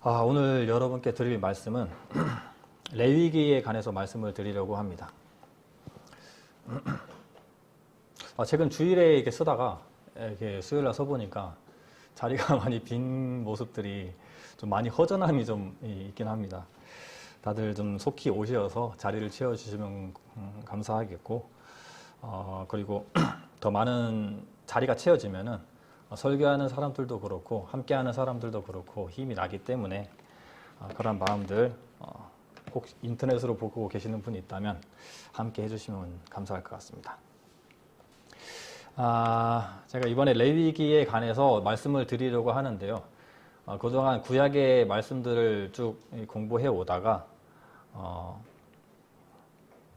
오늘 여러분께 드릴 말씀은 레위기에 관해서 말씀을 드리려고 합니다. 최근 주일에 이렇게 쓰다가 이렇게 수요일날 써보니까 자리가 많이 빈 모습들이 좀 많이 허전함이 좀 있긴 합니다. 다들 좀 속히 오셔서 자리를 채워주시면 감사하겠고, 그리고 더 많은 자리가 채워지면은 설교하는 사람들도 그렇고 함께하는 사람들도 그렇고 힘이 나기 때문에 그런 마음들 혹 인터넷으로 보고 계시는 분이 있다면 함께 해주시면 감사할 것 같습니다. 제가 이번에 레위기에 관해서 말씀을 드리려고 하는데요. 그동안 구약의 말씀들을 쭉 공부해 오다가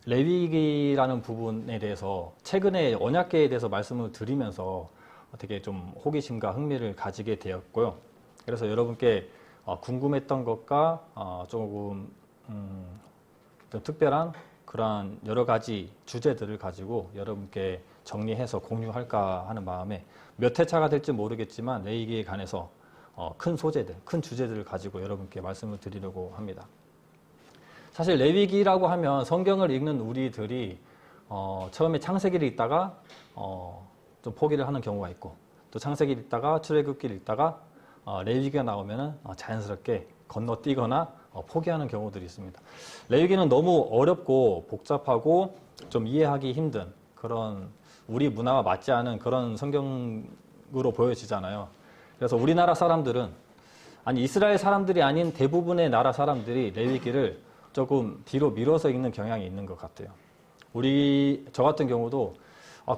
레위기라는 부분에 대해서 최근에 언약궤에 대해서 말씀을 드리면서 되게 좀 호기심과 흥미를 가지게 되었고요. 그래서 여러분께 궁금했던 것과 조금 좀 특별한 그러한 여러 가지 주제들을 가지고 여러분께 정리해서 공유할까 하는 마음에 몇 회차가 될지 모르겠지만 레위기에 관해서 큰 소재들, 큰 주제들을 가지고 여러분께 말씀을 드리려고 합니다. 사실 레위기라고 하면 성경을 읽는 우리들이 처음에 창세기를 읽다가 좀 포기를 하는 경우가 있고, 또 창세기를 읽다가 출애굽기를 읽다가 레위기가 나오면은 자연스럽게 건너뛰거나 포기하는 경우들이 있습니다. 레위기는 너무 어렵고 복잡하고 좀 이해하기 힘든 그런 우리 문화와 맞지 않은 그런 성경으로 보여지잖아요. 그래서 우리나라 사람들은, 아니 이스라엘 사람들이 아닌 대부분의 나라 사람들이 레위기를 조금 뒤로 미뤄서 읽는 경향이 있는 것 같아요. 저 같은 경우도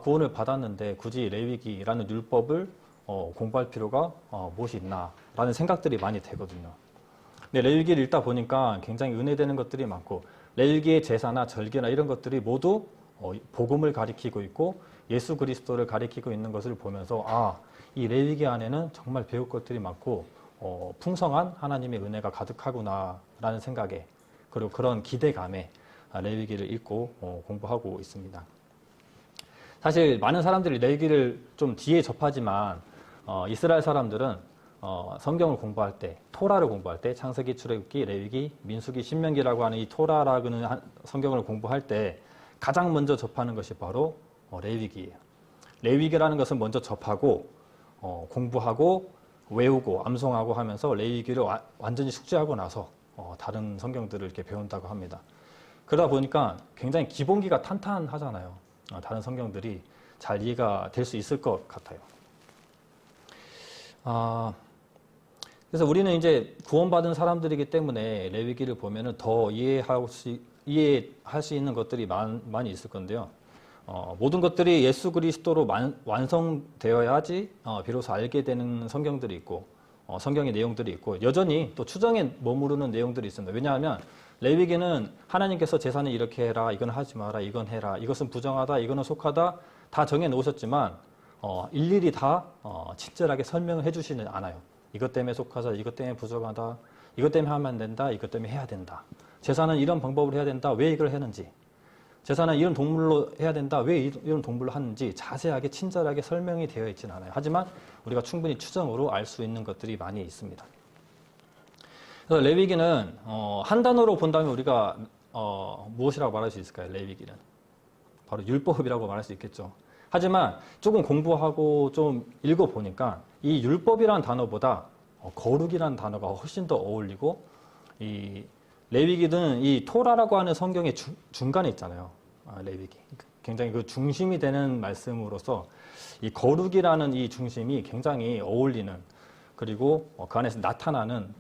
구원을 받았는데 굳이 레위기라는 율법을 공부할 필요가 무엇이 있나 라는 생각들이 많이 되거든요. 근데 레위기를 읽다 보니까 굉장히 은혜되는 것들이 많고, 레위기의 제사나 절기나 이런 것들이 모두 복음을 가리키고 있고 예수 그리스도를 가리키고 있는 것을 보면서 이 레위기 안에는 정말 배울 것들이 많고 풍성한 하나님의 은혜가 가득하구나 라는 생각에, 그리고 그런 기대감에 레위기를 읽고 공부하고 있습니다. 사실 많은 사람들이 레위기를 좀 뒤에 접하지만 이스라엘 사람들은 성경을 공부할 때, 토라를 공부할 때, 창세기, 출애굽기, 레위기, 민수기, 신명기라고 하는 이 토라라는 성경을 공부할 때 가장 먼저 접하는 것이 바로 레위기예요. 레위기라는 것은 먼저 접하고 공부하고 외우고 암송하고 하면서 레위기를 완전히 숙지하고 나서 다른 성경들을 이렇게 배운다고 합니다. 그러다 보니까 굉장히 기본기가 탄탄하잖아요. 다른 성경들이 잘 이해가 될 수 있을 것 같아요. 그래서 우리는 이제 구원받은 사람들이기 때문에 레위기를 보면은 더 이해할 수 있는 것들이 많이 있을 건데요. 모든 것들이 예수 그리스도로 완성되어야지 비로소 알게 되는 성경들이 있고, 성경의 내용들이 있고, 여전히 또 추정에 머무르는 내용들이 있습니다. 왜냐하면 레위기는 하나님께서 제사는 이렇게 해라, 이건 하지 마라, 이건 해라, 이것은 부정하다, 이거는 속하다 다 정해 놓으셨지만 일일이 다 친절하게 설명을 해주지는 않아요. 이것 때문에 속하다, 이것 때문에 부정하다, 이것 때문에 하면 안 된다, 이것 때문에 해야 된다. 제사는 이런 방법으로 해야 된다, 왜 이걸 했는지. 제사는 이런 동물로 해야 된다, 왜 이런 동물로 하는지 자세하게 친절하게 설명이 되어 있지는 않아요. 하지만 우리가 충분히 추정으로 알 수 있는 것들이 많이 있습니다. 그래서 레위기는 한 단어로 본다면 우리가 무엇이라고 말할 수 있을까요? 레위기는 바로 율법이라고 말할 수 있겠죠. 하지만 조금 공부하고 좀 읽어보니까 이 율법이라는 단어보다 거룩이라는 단어가 훨씬 더 어울리고, 이 레위기는 이 토라라고 하는 성경의 중간에 있잖아요. 레위기. 굉장히 그 중심이 되는 말씀으로서 이 거룩이라는 이 중심이 굉장히 어울리는, 그리고 그 안에서 나타나는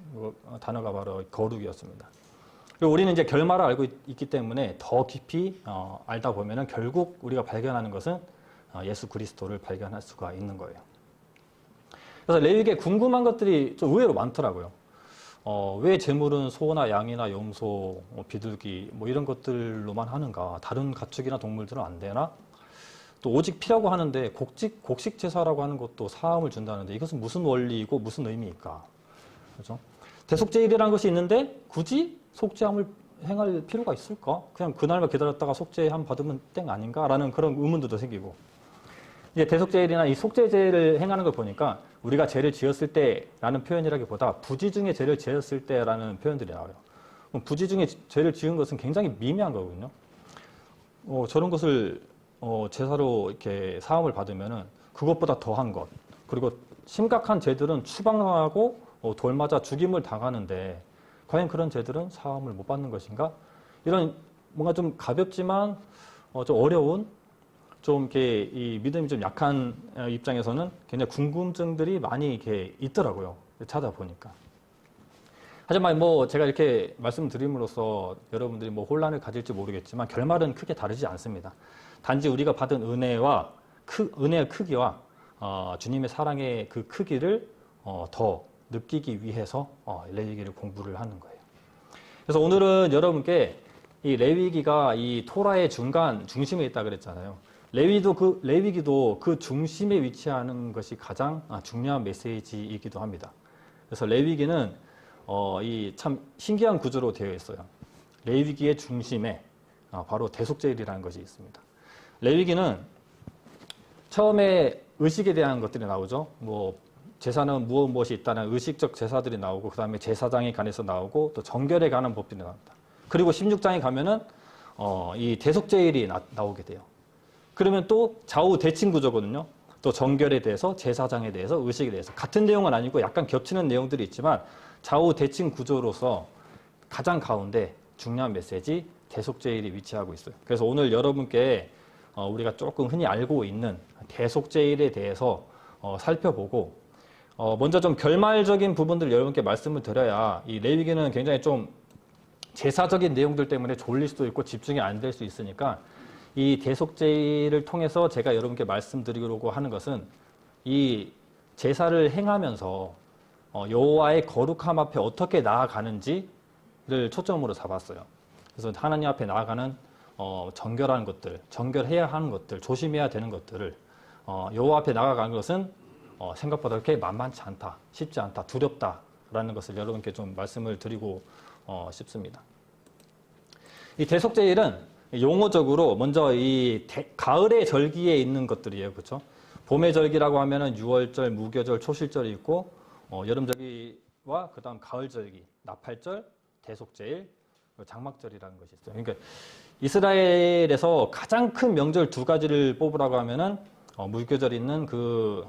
단어가 바로 거룩이었습니다. 그리고 우리는 이제 결말을 알고 있기 때문에 더 깊이 알다 보면은 결국 우리가 발견하는 것은 예수 그리스도를 발견할 수가 있는 거예요. 그래서 레위기에 궁금한 것들이 좀 의외로 많더라고요. 왜 제물은 소나 양이나 염소, 비둘기 이런 것들로만 하는가? 다른 가축이나 동물들은 안 되나? 또 오직 피라고 하는데 곡식 제사라고 하는 것도 사함을 준다는데 이것은 무슨 원리이고 무슨 의미일까? 그렇죠? 대속제일이라는 것이 있는데 굳이 속죄함을 행할 필요가 있을까? 그냥 그날만 기다렸다가 속죄함 받으면 땡 아닌가? 라는 그런 의문도 생기고, 이제 대속제일이나 이 속죄제를 행하는 걸 보니까 우리가 죄를 지었을 때라는 표현이라기보다 부지 중에 죄를 지었을 때라는 표현들이 나와요. 부지 중에 죄를 지은 것은 굉장히 미미한 거거든요. 저런 것을 제사로 이렇게 사함을 받으면은 그것보다 더한 것, 그리고 심각한 죄들은 추방하고 돌 맞아 죽임을 당하는데 과연 그런 죄들은 사함을 못 받는 것인가? 이런 뭔가 좀 가볍지만 좀 어려운, 좀 이렇게 이 믿음이 좀 약한 입장에서는 굉장히 궁금증들이 많이 이렇게 있더라고요. 찾아보니까. 하지만 뭐 제가 이렇게 말씀드림으로써 여러분들이 뭐 혼란을 가질지 모르겠지만 결말은 크게 다르지 않습니다. 단지 우리가 받은 은혜와 은혜의 크기와 주님의 사랑의 그 크기를 더 느끼기 위해서 레위기를 공부를 하는 거예요. 그래서 오늘은 여러분께 이 레위기가 이 토라의 중심에 있다 그랬잖아요. 레위기도 그 중심에 위치하는 것이 가장 중요한 메시지이기도 합니다. 그래서 레위기는 이 참 신기한 구조로 되어 있어요. 레위기의 중심에 바로 대속죄일이라는 것이 있습니다. 레위기는 처음에 의식에 대한 것들이 나오죠. 뭐 제사는 무엇이 있다는 의식적 제사들이 나오고, 그 다음에 제사장에 관해서 나오고, 또 정결에 관한 법들이 나옵니다. 그리고 16장에 가면은 이 대속죄일이 나오게 돼요. 그러면 또 좌우 대칭 구조거든요. 또 정결에 대해서, 제사장에 대해서, 의식에 대해서 같은 내용은 아니고 약간 겹치는 내용들이 있지만 좌우 대칭 구조로서 가장 가운데 중요한 메시지 대속죄일이 위치하고 있어요. 그래서 오늘 여러분께 우리가 조금 흔히 알고 있는 대속죄일에 대해서 살펴보고, 먼저 좀 결말적인 부분들 여러분께 말씀을 드려야, 이 레위기는 굉장히 좀 제사적인 내용들 때문에 졸릴 수도 있고 집중이 안 될 수 있으니까 이 대속죄일을 통해서 제가 여러분께 말씀드리려고 하는 것은 이 제사를 행하면서 여호와의 거룩함 앞에 어떻게 나아가는지를 초점으로 잡았어요. 그래서 하나님 앞에 나아가는 정결한 것들, 정결해야 하는 것들, 조심해야 되는 것들을 여호와 앞에 나아가는 것은 생각보다 그렇게 만만치 않다, 쉽지 않다, 두렵다라는 것을 여러분께 좀 말씀을 드리고 싶습니다. 이 대속죄일은 용어적으로 먼저 이 가을의 절기에 있는 것들이에요, 그렇죠? 봄의 절기라고 하면은 유월절, 무교절, 초실절이 있고, 여름절기와 그다음 가을절기, 나팔절, 대속죄일, 장막절이라는 것이 있어요. 그러니까 이스라엘에서 가장 큰 명절 두 가지를 뽑으라고 하면은 무교절에 있는 그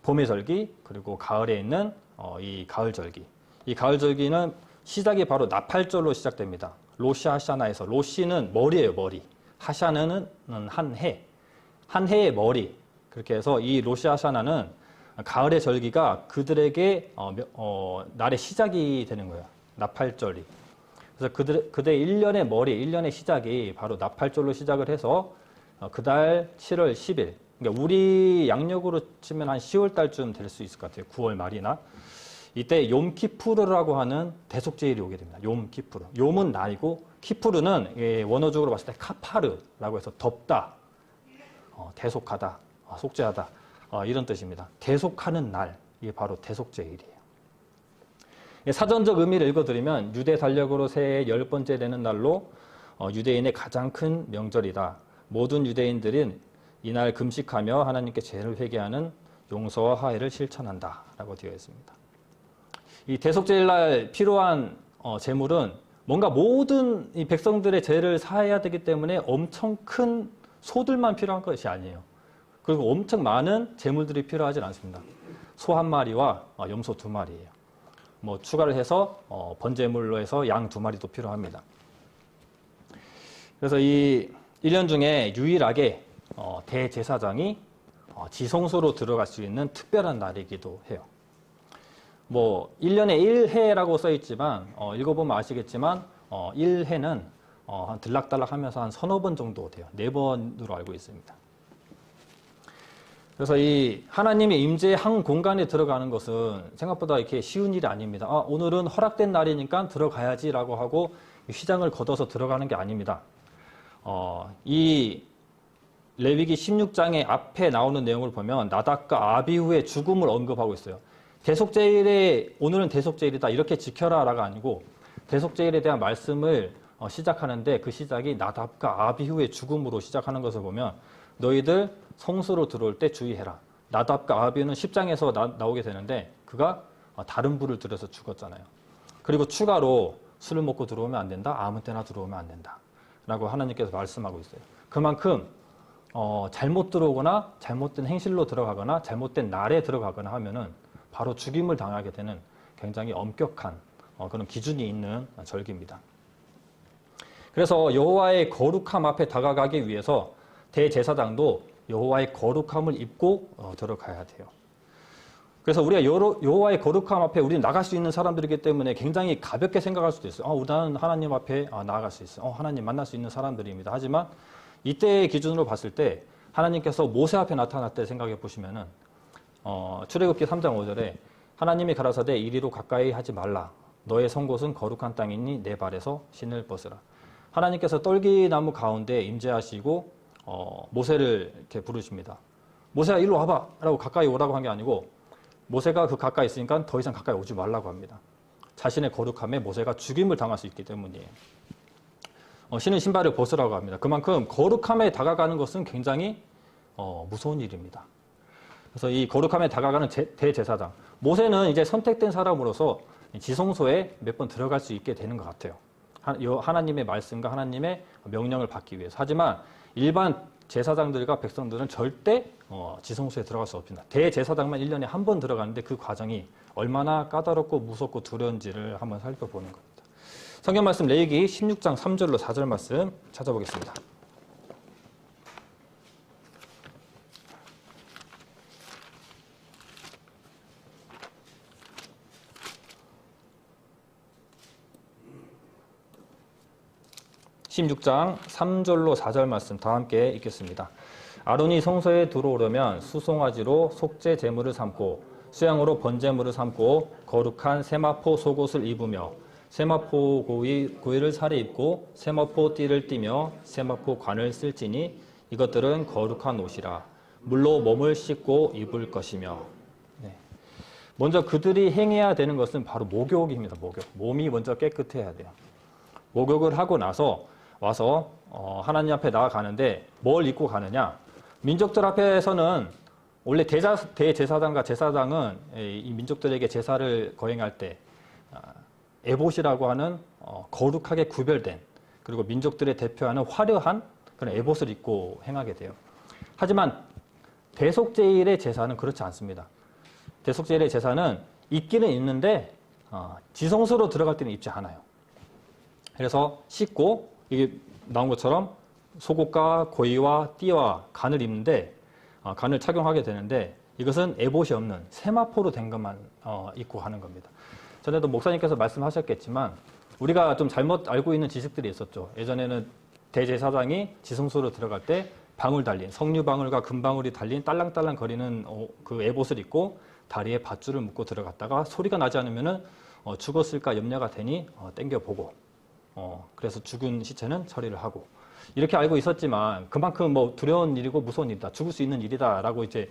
봄의 절기, 그리고 가을에 있는 이 가을절기. 이 가을절기는 시작이 바로 나팔절로 시작됩니다. 로시 하샤나에서, 로시는 머리예요, 머리. 하샤나는 한 해. 한 해의 머리. 그렇게 해서 이 로시 하샤나는 가을의 절기가 그들에게 날의 시작이 되는 거예요. 나팔절이. 그래서 그들의 1년의 머리, 1년의 시작이 바로 나팔절로 시작을 해서 그달 7월 10일. 그러니까 우리 양력으로 치면 한 10월 달쯤 될 수 있을 것 같아요. 9월 말이나. 이때 욤키푸르라고 하는 대속죄일이 오게 됩니다. 욤키푸르. 욤은 날이고, 키푸르는 원어적으로 봤을 때 카파르라고 해서 덮다, 대속하다, 속죄하다, 이런 뜻입니다. 대속하는 날, 이게 바로 대속죄일이에요. 사전적 의미를 읽어드리면 유대 달력으로 새해 10번째 되는 날로 유대인의 가장 큰 명절이다. 모든 유대인들은 이날 금식하며 하나님께 죄를 회개하는 용서와 화해를 실천한다 라고 되어 있습니다. 이 대속죄일날 필요한 제물은 뭔가 모든 이 백성들의 죄를 사해야 되기 때문에 엄청 큰 소들만 필요한 것이 아니에요. 그리고 엄청 많은 제물들이 필요하진 않습니다. 소 한 마리와 염소 2마리예요. 뭐 추가를 해서 번제물로 해서 양 2마리도 필요합니다. 그래서 이 1년 중에 유일하게 대제사장이 지성소로 들어갈 수 있는 특별한 날이기도 해요. 뭐 1년에 1해라고 써 있지만 읽어보면 아시겠지만 1해는 한 들락달락 하면서 한 서너 번 정도 돼요. 4번으로 알고 있습니다. 그래서 이 하나님의 임재의 한 공간에 들어가는 것은 생각보다 이렇게 쉬운 일이 아닙니다. 오늘은 허락된 날이니까 들어가야지라고 하고 휘장을 걷어서 들어가는 게 아닙니다. 이 레위기 16장의 앞에 나오는 내용을 보면 나답과 아비후의 죽음을 언급하고 있어요. 대속죄일에 오늘은 대속죄일이다 이렇게 지켜라라가 아니고 대속죄일에 대한 말씀을 시작하는데 그 시작이 나답과 아비후의 죽음으로 시작하는 것을 보면 너희들 성소로 들어올 때 주의해라. 나답과 아비후는 10장에서 나오게 되는데 그가 다른 불을 들여서 죽었잖아요. 그리고 추가로 술을 먹고 들어오면 안 된다. 아무 때나 들어오면 안 된다. 라고 하나님께서 말씀하고 있어요. 그만큼 잘못 들어오거나 잘못된 행실로 들어가거나 잘못된 날에 들어가거나 하면은 바로 죽임을 당하게 되는 굉장히 엄격한 그런 기준이 있는 절기입니다. 그래서 여호와의 거룩함 앞에 다가가기 위해서 대제사장도 여호와의 거룩함을 입고 들어가야 돼요. 그래서 우리가 여호와의 거룩함 앞에 우리는 나갈 수 있는 사람들이기 때문에 굉장히 가볍게 생각할 수도 있어요. 나는 하나님 앞에 나아갈 수 있어요. 하나님 만날 수 있는 사람들입니다. 하지만 이때의 기준으로 봤을 때 하나님께서 모세 앞에 나타날 때 생각해 보시면은 출애굽기 3장 5절에 하나님이 가라사대 이리로 가까이 하지 말라. 너의 선 곳은 거룩한 땅이니 내 발에서 신을 벗으라. 하나님께서 떨기나무 가운데 임재하시고 모세를 이렇게 부르십니다. 모세야 일로 와봐 라고 가까이 오라고 한 게 아니고 모세가 그 가까이 있으니까 더 이상 가까이 오지 말라고 합니다. 자신의 거룩함에 모세가 죽임을 당할 수 있기 때문이에요. 신은 신발을 벗으라고 합니다. 그만큼 거룩함에 다가가는 것은 굉장히 무서운 일입니다. 그래서 이 거룩함에 다가가는 대제사장 모세는 이제 선택된 사람으로서 지성소에 몇 번 들어갈 수 있게 되는 것 같아요. 하나님의 말씀과 하나님의 명령을 받기 위해서. 하지만 일반 제사장들과 백성들은 절대 지성소에 들어갈 수 없습니다. 대제사장만 1년에 한 번 들어가는데 그 과정이 얼마나 까다롭고 무섭고 두려운지를 한번 살펴보는 겁니다. 성경 말씀 레위기 16장 3절로 4절 말씀 찾아보겠습니다. (16장) 3절로 4절 말씀 다 함께 읽겠습니다. 아론이 성소에 들어오려면 수송아지로 속죄 제물을 삼고 수양으로 번제물을 삼고 거룩한 세마포 속옷을 입으며 세마포 고위를 살에 입고 세마포 띠를 띠며 세마포 관을 쓸지니 이것들은 거룩한 옷이라 물로 몸을 씻고 입을 것이며. 네. 먼저 그들이 행해야 되는 것은 바로 목욕입니다. 목욕. 몸이 먼저 깨끗해야 돼요. 목욕을 하고 나서 와서 하나님 앞에 나아가는데 뭘 입고 가느냐. 민족들 앞에서는 원래 대제사장과 제사장은 이 민족들에게 제사를 거행할 때 에봇이라고 하는 거룩하게 구별된 그리고 민족들의 대표하는 화려한 그런 에봇을 입고 행하게 돼요. 하지만 대속제일의 제사는 그렇지 않습니다. 대속제일의 제사는 입기는 입는데 지성소로 들어갈 때는 입지 않아요. 그래서 씻고 이게 나온 것처럼 속옷과 고이와 띠와 간을 입는데 간을 착용하게 되는데 이것은 에봇이 없는 세마포로 된 것만 입고 하는 겁니다. 전에도 목사님께서 말씀하셨겠지만 우리가 좀 잘못 알고 있는 지식들이 있었죠. 예전에는 대제사장이 지성소로 들어갈 때 방울 달린 석류방울과 금방울이 달린 딸랑딸랑 거리는 그 에봇을 입고 다리에 밧줄을 묶고 들어갔다가 소리가 나지 않으면은 죽었을까 염려가 되니 땡겨보고 그래서 죽은 시체는 처리를 하고 이렇게 알고 있었지만 그만큼 뭐 두려운 일이고 무서운 일이다. 죽을 수 있는 일이다라고 이제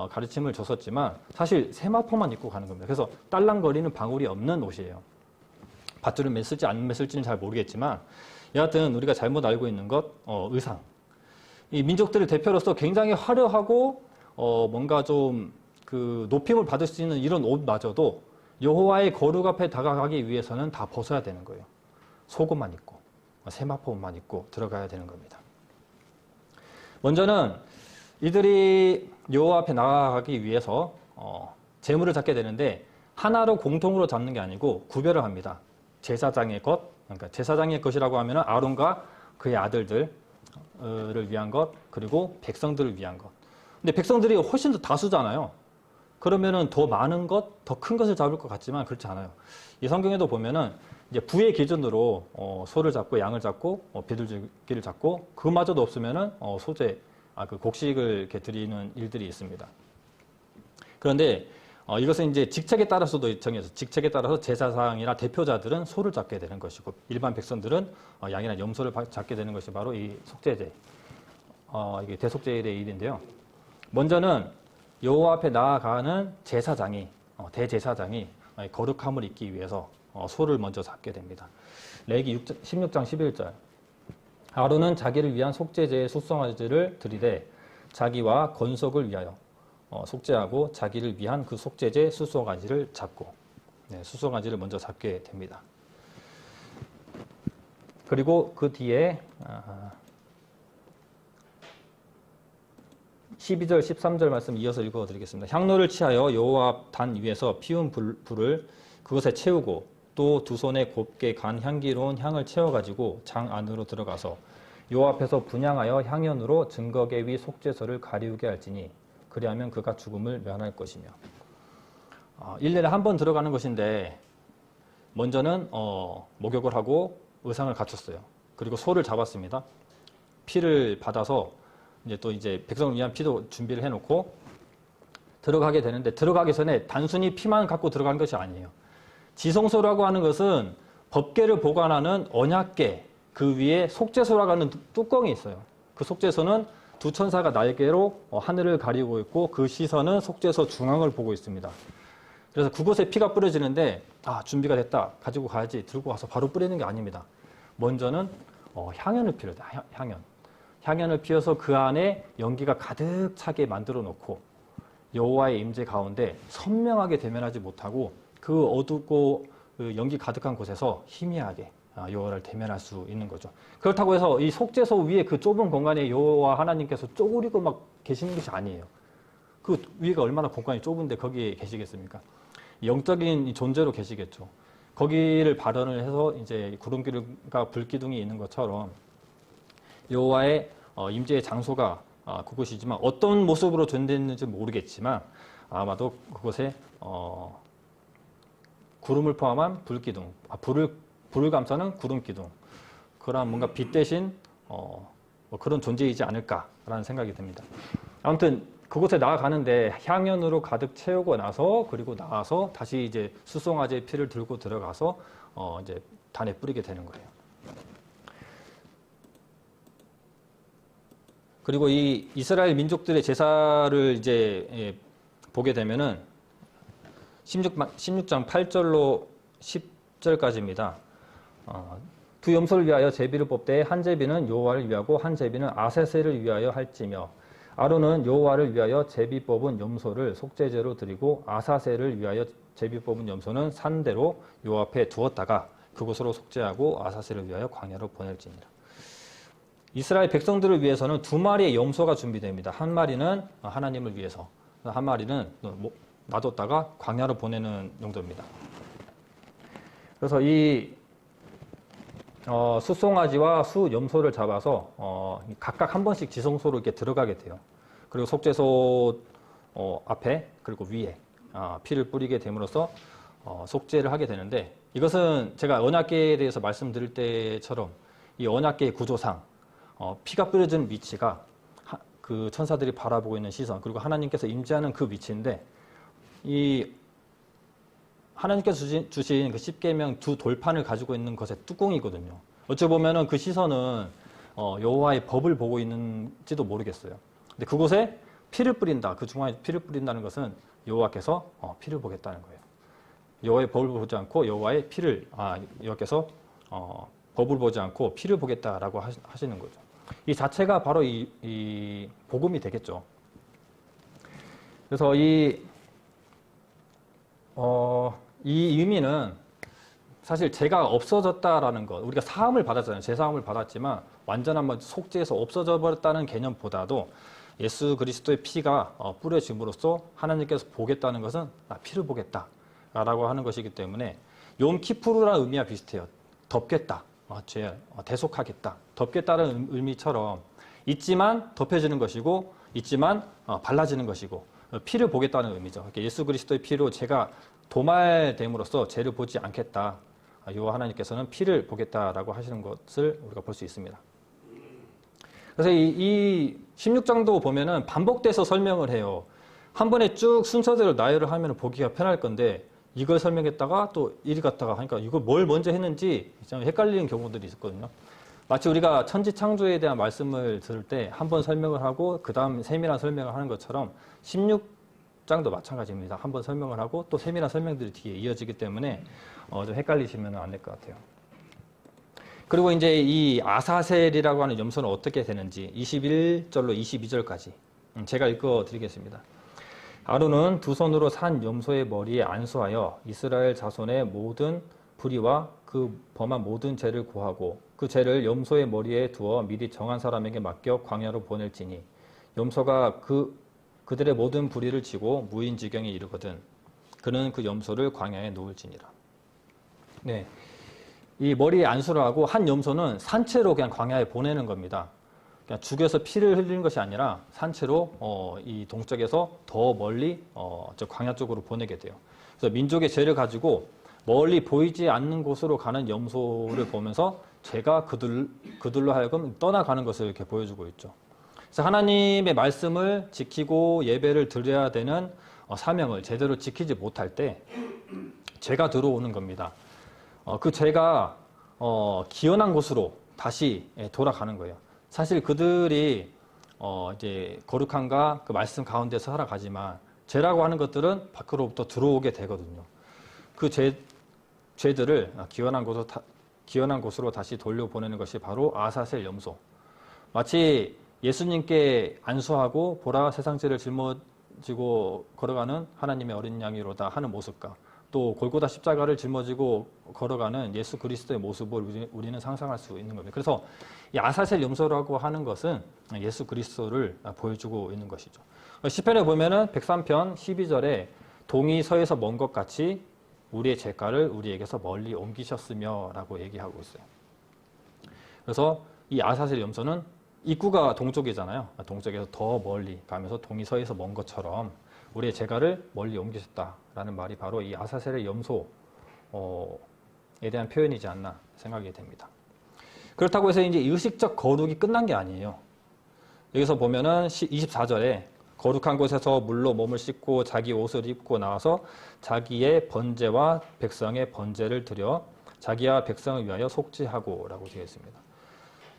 가르침을 줬었지만 사실 세마포만 입고 가는 겁니다. 그래서 딸랑거리는 방울이 없는 옷이에요. 밧줄을 맸을지 안 맸을지는 잘 모르겠지만 여하튼 우리가 잘못 알고 있는 것 의상. 이 민족들의 대표로서 굉장히 화려하고 뭔가 좀 그 높임을 받을 수 있는 이런 옷마저도 여호와의 거룩 앞에 다가가기 위해서는 다 벗어야 되는 거예요. 속옷만 입고 세마포만 입고 들어가야 되는 겁니다. 먼저는 이들이 여호와 앞에 나아가기 위해서 제물을 잡게 되는데 하나로 공통으로 잡는 게 아니고 구별을 합니다. 제사장의 것, 그러니까 제사장의 것이라고 하면 아론과 그의 아들들을 위한 것, 그리고 백성들을 위한 것. 근데 백성들이 훨씬 더 다수잖아요. 그러면은 더 많은 것, 더 큰 것을 잡을 것 같지만 그렇지 않아요. 이 성경에도 보면은 이제 부의 기준으로 소를 잡고 양을 잡고 비둘기를 잡고 그마저도 없으면은 소제, 그 곡식을 이렇게 드리는 일들이 있습니다. 그런데 이것은 이제 직책에 따라서도 정해서 직책에 따라서 제사장이나 대표자들은 소를 잡게 되는 것이고 일반 백성들은 양이나 염소를 잡게 되는 것이 바로 이 속죄제, 이게 대속제일의 일인데요. 먼저는 여호와 앞에 나아가는 제사장이 대제사장이 거룩함을 입기 위해서 소를 먼저 잡게 됩니다. 레위기 16장 11절 아론은 자기를 위한 속죄제의 수송아지를 드리되 자기와 건속을 위하여 속죄하고 자기를 위한 그 속죄제 수송아지를 잡고, 수송아지를 먼저 잡게 됩니다. 그리고 그 뒤에 12절, 13절 말씀 이어서 읽어드리겠습니다. 향로를 취하여 여호와 앞 단 위에서 피운 불을 그것에 채우고 또 두 손에 곱게 간 향기로운 향을 채워가지고 장 안으로 들어가서 여호와 앞에서 분향하여 향연으로 증거계 위 속죄소를 가리우게 할지니 그리하면 그가 죽음을 면할 것이며. 1년에 한 번 들어가는 것인데 먼저는 목욕을 하고 의상을 갖췄어요. 그리고 소를 잡았습니다. 피를 받아서 이제 백성을 위한 피도 준비를 해놓고 들어가게 되는데, 들어가기 전에 단순히 피만 갖고 들어간 것이 아니에요. 지성소라고 하는 것은 법궤를 보관하는 언약궤, 그 위에 속죄소라고 하는 뚜껑이 있어요. 그 속죄소는 두 천사가 날개로 하늘을 가리고 있고 그 시선은 속죄소 중앙을 보고 있습니다. 그래서 그곳에 피가 뿌려지는데 준비가 됐다, 가지고 가야지, 들고 와서 바로 뿌리는 게 아닙니다. 먼저는 향연을 피워야 돼요. 향연을 피워서 그 안에 연기가 가득 차게 만들어 놓고 여호와의 임재 가운데 선명하게 대면하지 못하고 그 어둡고 그 연기 가득한 곳에서 희미하게 여호와를 대면할 수 있는 거죠. 그렇다고 해서 이 속죄소 위에 그 좁은 공간에 여호와 하나님께서 쪼그리고 막 계시는 것이 아니에요. 그 위가 얼마나 공간이 좁은데 거기에 계시겠습니까? 영적인 존재로 계시겠죠. 거기를 발언을 해서 이제 구름기둥과 불기둥이 있는 것처럼 여호와의 임재의 장소가 그곳이지만 어떤 모습으로 존재했는지 모르겠지만 아마도 그곳에 구름을 포함한 불기둥, 불을 감싸는 구름기둥, 그런 뭔가 빛 대신 뭐 그런 존재이지 않을까라는 생각이 듭니다. 아무튼 그곳에 나아가는데 향연으로 가득 채우고 나서, 그리고 나와서 다시 이제 수송아지의 피를 들고 들어가서 이제 단에 뿌리게 되는 거예요. 그리고 이 이스라엘 민족들의 제사를 이제 보게 되면은 16장 8절로 10절까지입니다. 두 염소를 위하여 제비를 뽑되 한 제비는 여호와를 위하고 한 제비는 아세셀을 위하여 할지며, 아론은 여호와를 위하여 제비 뽑은 염소를 속죄제로 드리고 아사셀을 위하여 제비 뽑은 염소는 산대로 여호와 앞에 두었다가 그곳으로 속죄하고 아사셀을 위하여 광야로 보낼지니라. 이스라엘 백성들을 위해서는 두 마리의 염소가 준비됩니다. 한 마리는 하나님을 위해서, 한 마리는 놔뒀다가 광야로 보내는 용도입니다. 그래서 이 수송아지와 수염소를 잡아서 각각 한 번씩 지성소로 이렇게 들어가게 돼요. 그리고 속죄소 앞에 그리고 위에 피를 뿌리게 됨으로써 속죄를 하게 되는데, 이것은 제가 언약궤에 대해서 말씀드릴 때처럼 이 언약궤의 구조상 피가 뿌려진 위치가 그 천사들이 바라보고 있는 시선, 그리고 하나님께서 임재하는 그 위치인데, 이 하나님께서 주신 그 십계명 두 돌판을 가지고 있는 것의 뚜껑이거든요. 어찌 보면은 그 시선은 여호와의 법을 보고 있는지도 모르겠어요. 근데 그곳에 피를 뿌린다, 그 중앙에 피를 뿌린다는 것은 여호와께서 피를 보겠다는 거예요. 여호와의 법을 보지 않고 여호와의 피를 여호와께서 법을 보지 않고 피를 보겠다라고 하시는 거죠. 이 자체가 바로 이 복음이 되겠죠. 그래서 이 의미는 사실 죄가 없어졌다라는 것, 우리가 사함을 받았잖아요. 죄사함을 받았지만 완전한 속죄에서 없어져 버렸다는 개념보다도 예수 그리스도의 피가 뿌려짐으로써 하나님께서 보겠다는 것은 피를 보겠다라고 하는 것이기 때문에 욤키푸르라는 의미와 비슷해요. 덮겠다, 죄 대속하겠다, 덮겠다는 의미처럼 있지만 덮여지는 것이고 있지만 발라지는 것이고 피를 보겠다는 의미죠. 예수 그리스도의 피로 죄가 도말됨으로써 죄를 보지 않겠다. 여호와 하나님께서는 피를 보겠다라고 하시는 것을 우리가 볼 수 있습니다. 그래서 이 16장도 보면은 반복돼서 설명을 해요. 한 번에 쭉 순서대로 나열을 하면 보기가 편할 건데 이걸 설명했다가 또 이리 갔다가 하니까 이걸 뭘 먼저 했는지 헷갈리는 경우들이 있었거든요. 마치 우리가 천지 창조에 대한 말씀을 들을 때 한 번 설명을 하고 그 다음 세밀한 설명을 하는 것처럼 16장도 마찬가지입니다. 한 번 설명을 하고 또 세밀한 설명들이 뒤에 이어지기 때문에 좀 헷갈리시면 안 될 것 같아요. 그리고 이제 이 아사셀이라고 하는 염소는 어떻게 되는지 21절로 22절까지 제가 읽어 드리겠습니다. 아론은 두 손으로 산 염소의 머리에 안수하여 이스라엘 자손의 모든 불의와 그 범한 모든 죄를 고하고 그 죄를 염소의 머리에 두어 미리 정한 사람에게 맡겨 광야로 보낼지니 염소가 그들의 모든 불의를 지고 무인지경에 이르거든 그는 그 염소를 광야에 놓을지니라. 네, 이 머리에 안수를 하고 한 염소는 산채로 그냥 광야에 보내는 겁니다. 그냥 죽여서 피를 흘리는 것이 아니라 산채로 이 동쪽에서 더 멀리 저 광야 쪽으로 보내게 돼요. 그래서 민족의 죄를 가지고 멀리 보이지 않는 곳으로 가는 염소를 보면서 죄가 그들로 하여금 떠나가는 것을 이렇게 보여주고 있죠. 그래서 하나님의 말씀을 지키고 예배를 드려야 되는 사명을 제대로 지키지 못할 때 죄가 들어오는 겁니다. 그 죄가 기연한 곳으로 다시 돌아가는 거예요. 사실 그들이 이제 거룩함과 그 말씀 가운데서 살아가지만 죄라고 하는 것들은 밖으로부터 들어오게 되거든요. 그 죄들을 기연한 곳으로 다시 돌려보내는 것이 바로 아사셀 염소. 마치 예수님께 안수하고 보라 세상 죄를 짊어지고 걸어가는 하나님의 어린 양이로다 하는 모습과 또 골고다 십자가를 짊어지고 걸어가는 예수 그리스도의 모습을 우리는 상상할 수 있는 겁니다. 그래서 이 아사셀 염소라고 하는 것은 예수 그리스도를 보여주고 있는 것이죠. 시편에 보면은 103편 12절에 동이 서에서 먼 것 같이 우리의 죄가를 우리에게서 멀리 옮기셨으며 라고 얘기하고 있어요. 그래서 이 아사셀 염소는 입구가 동쪽이잖아요. 동쪽에서 더 멀리 가면서 동이 서에서 먼 것처럼 우리의 죄가를 멀리 옮기셨다라는 말이 바로 이 아사셀의 염소에 대한 표현이지 않나 생각이 됩니다. 그렇다고 해서 이제 의식적 거룩이 끝난 게 아니에요. 여기서 보면은 24절에 거룩한 곳에서 물로 몸을 씻고 자기 옷을 입고 나와서 자기의 번제와 백성의 번제를 드려 자기와 백성을 위하여 속죄하고 라고 되어 있습니다.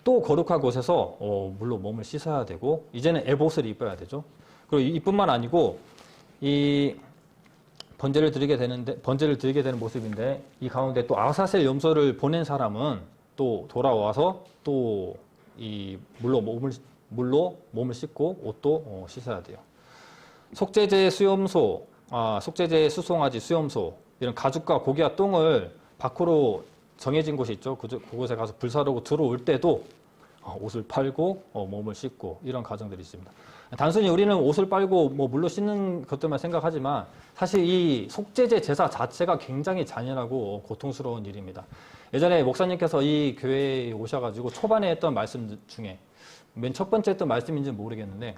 또 거룩한 곳에서 물로 몸을 씻어야 되고 이제는 에봇을 입어야 되죠. 그리고 이뿐만 아니고 이 번제를 드리게 되는 모습인데 이 가운데 또 아사셀 염소를 보낸 사람은 또 돌아와서 또 이 물로 몸을 씻고 옷도 씻어야 돼요. 속죄제 수염소, 속죄제 수송아지 수염소 이런 가죽과 고기와 똥을 밖으로 정해진 곳이 있죠. 그곳에 가서 불사르고 들어올 때도 옷을 팔고 몸을 씻고 이런 과정들이 있습니다. 단순히 우리는 옷을 빨고 뭐 물로 씻는 것들만 생각하지만 사실 이 속죄제 제사 자체가 굉장히 잔인하고 고통스러운 일입니다. 예전에 목사님께서 이 교회에 오셔가지고 초반에 했던 말씀 중에 맨 첫 번째 했던 말씀인지는 모르겠는데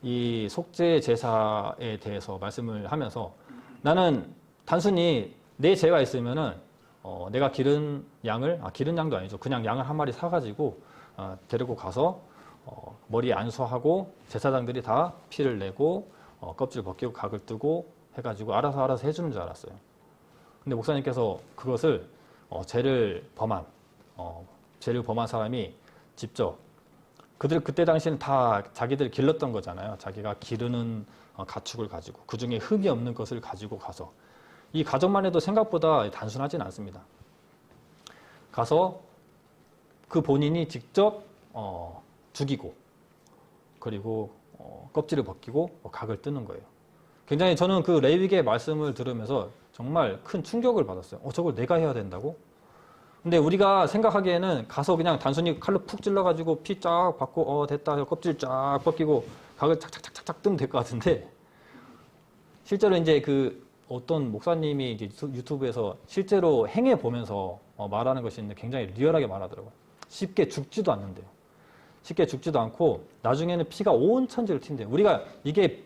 이 속죄 제사에 대해서 말씀을 하면서 나는 단순히 내 죄가 있으면은 내가 기른 양도 아니죠. 그냥 양을 한 마리 사가지고 데리고 가서 머리에 안수하고 제사장들이 다 피를 내고 껍질 벗기고 각을 뜨고 해가지고 알아서 해주는 줄 알았어요. 근데 목사님께서 그것을 죄를 범한 사람이 직접 그때 당시에는 다 자기들 길렀던 거잖아요. 자기가 기르는 가축을 가지고 그 중에 흠이 없는 것을 가지고 가서 이 가정만 해도 생각보다 단순하진 않습니다. 가서 그 본인이 직접 죽이고 그리고 껍질을 벗기고 각을 뜨는 거예요. 굉장히 저는 그 레위기의 말씀을 들으면서 정말 큰 충격을 받았어요. 저걸 내가 해야 된다고? 근데 우리가 생각하기에는 가서 그냥 단순히 칼로 푹 찔러가지고 피 쫙 받고 됐다 해서 껍질 쫙 벗기고 각을 착착착착 뜨면 될 것 같은데 실제로 이제 그 어떤 목사님이 이제 유튜브에서 실제로 행해 보면서 말하는 것이 있는데 굉장히 리얼하게 말하더라고요. 쉽게 죽지도 않는데요. 쉽게 죽지도 않고 나중에는 피가 온 천지를 튄대요. 우리가 이게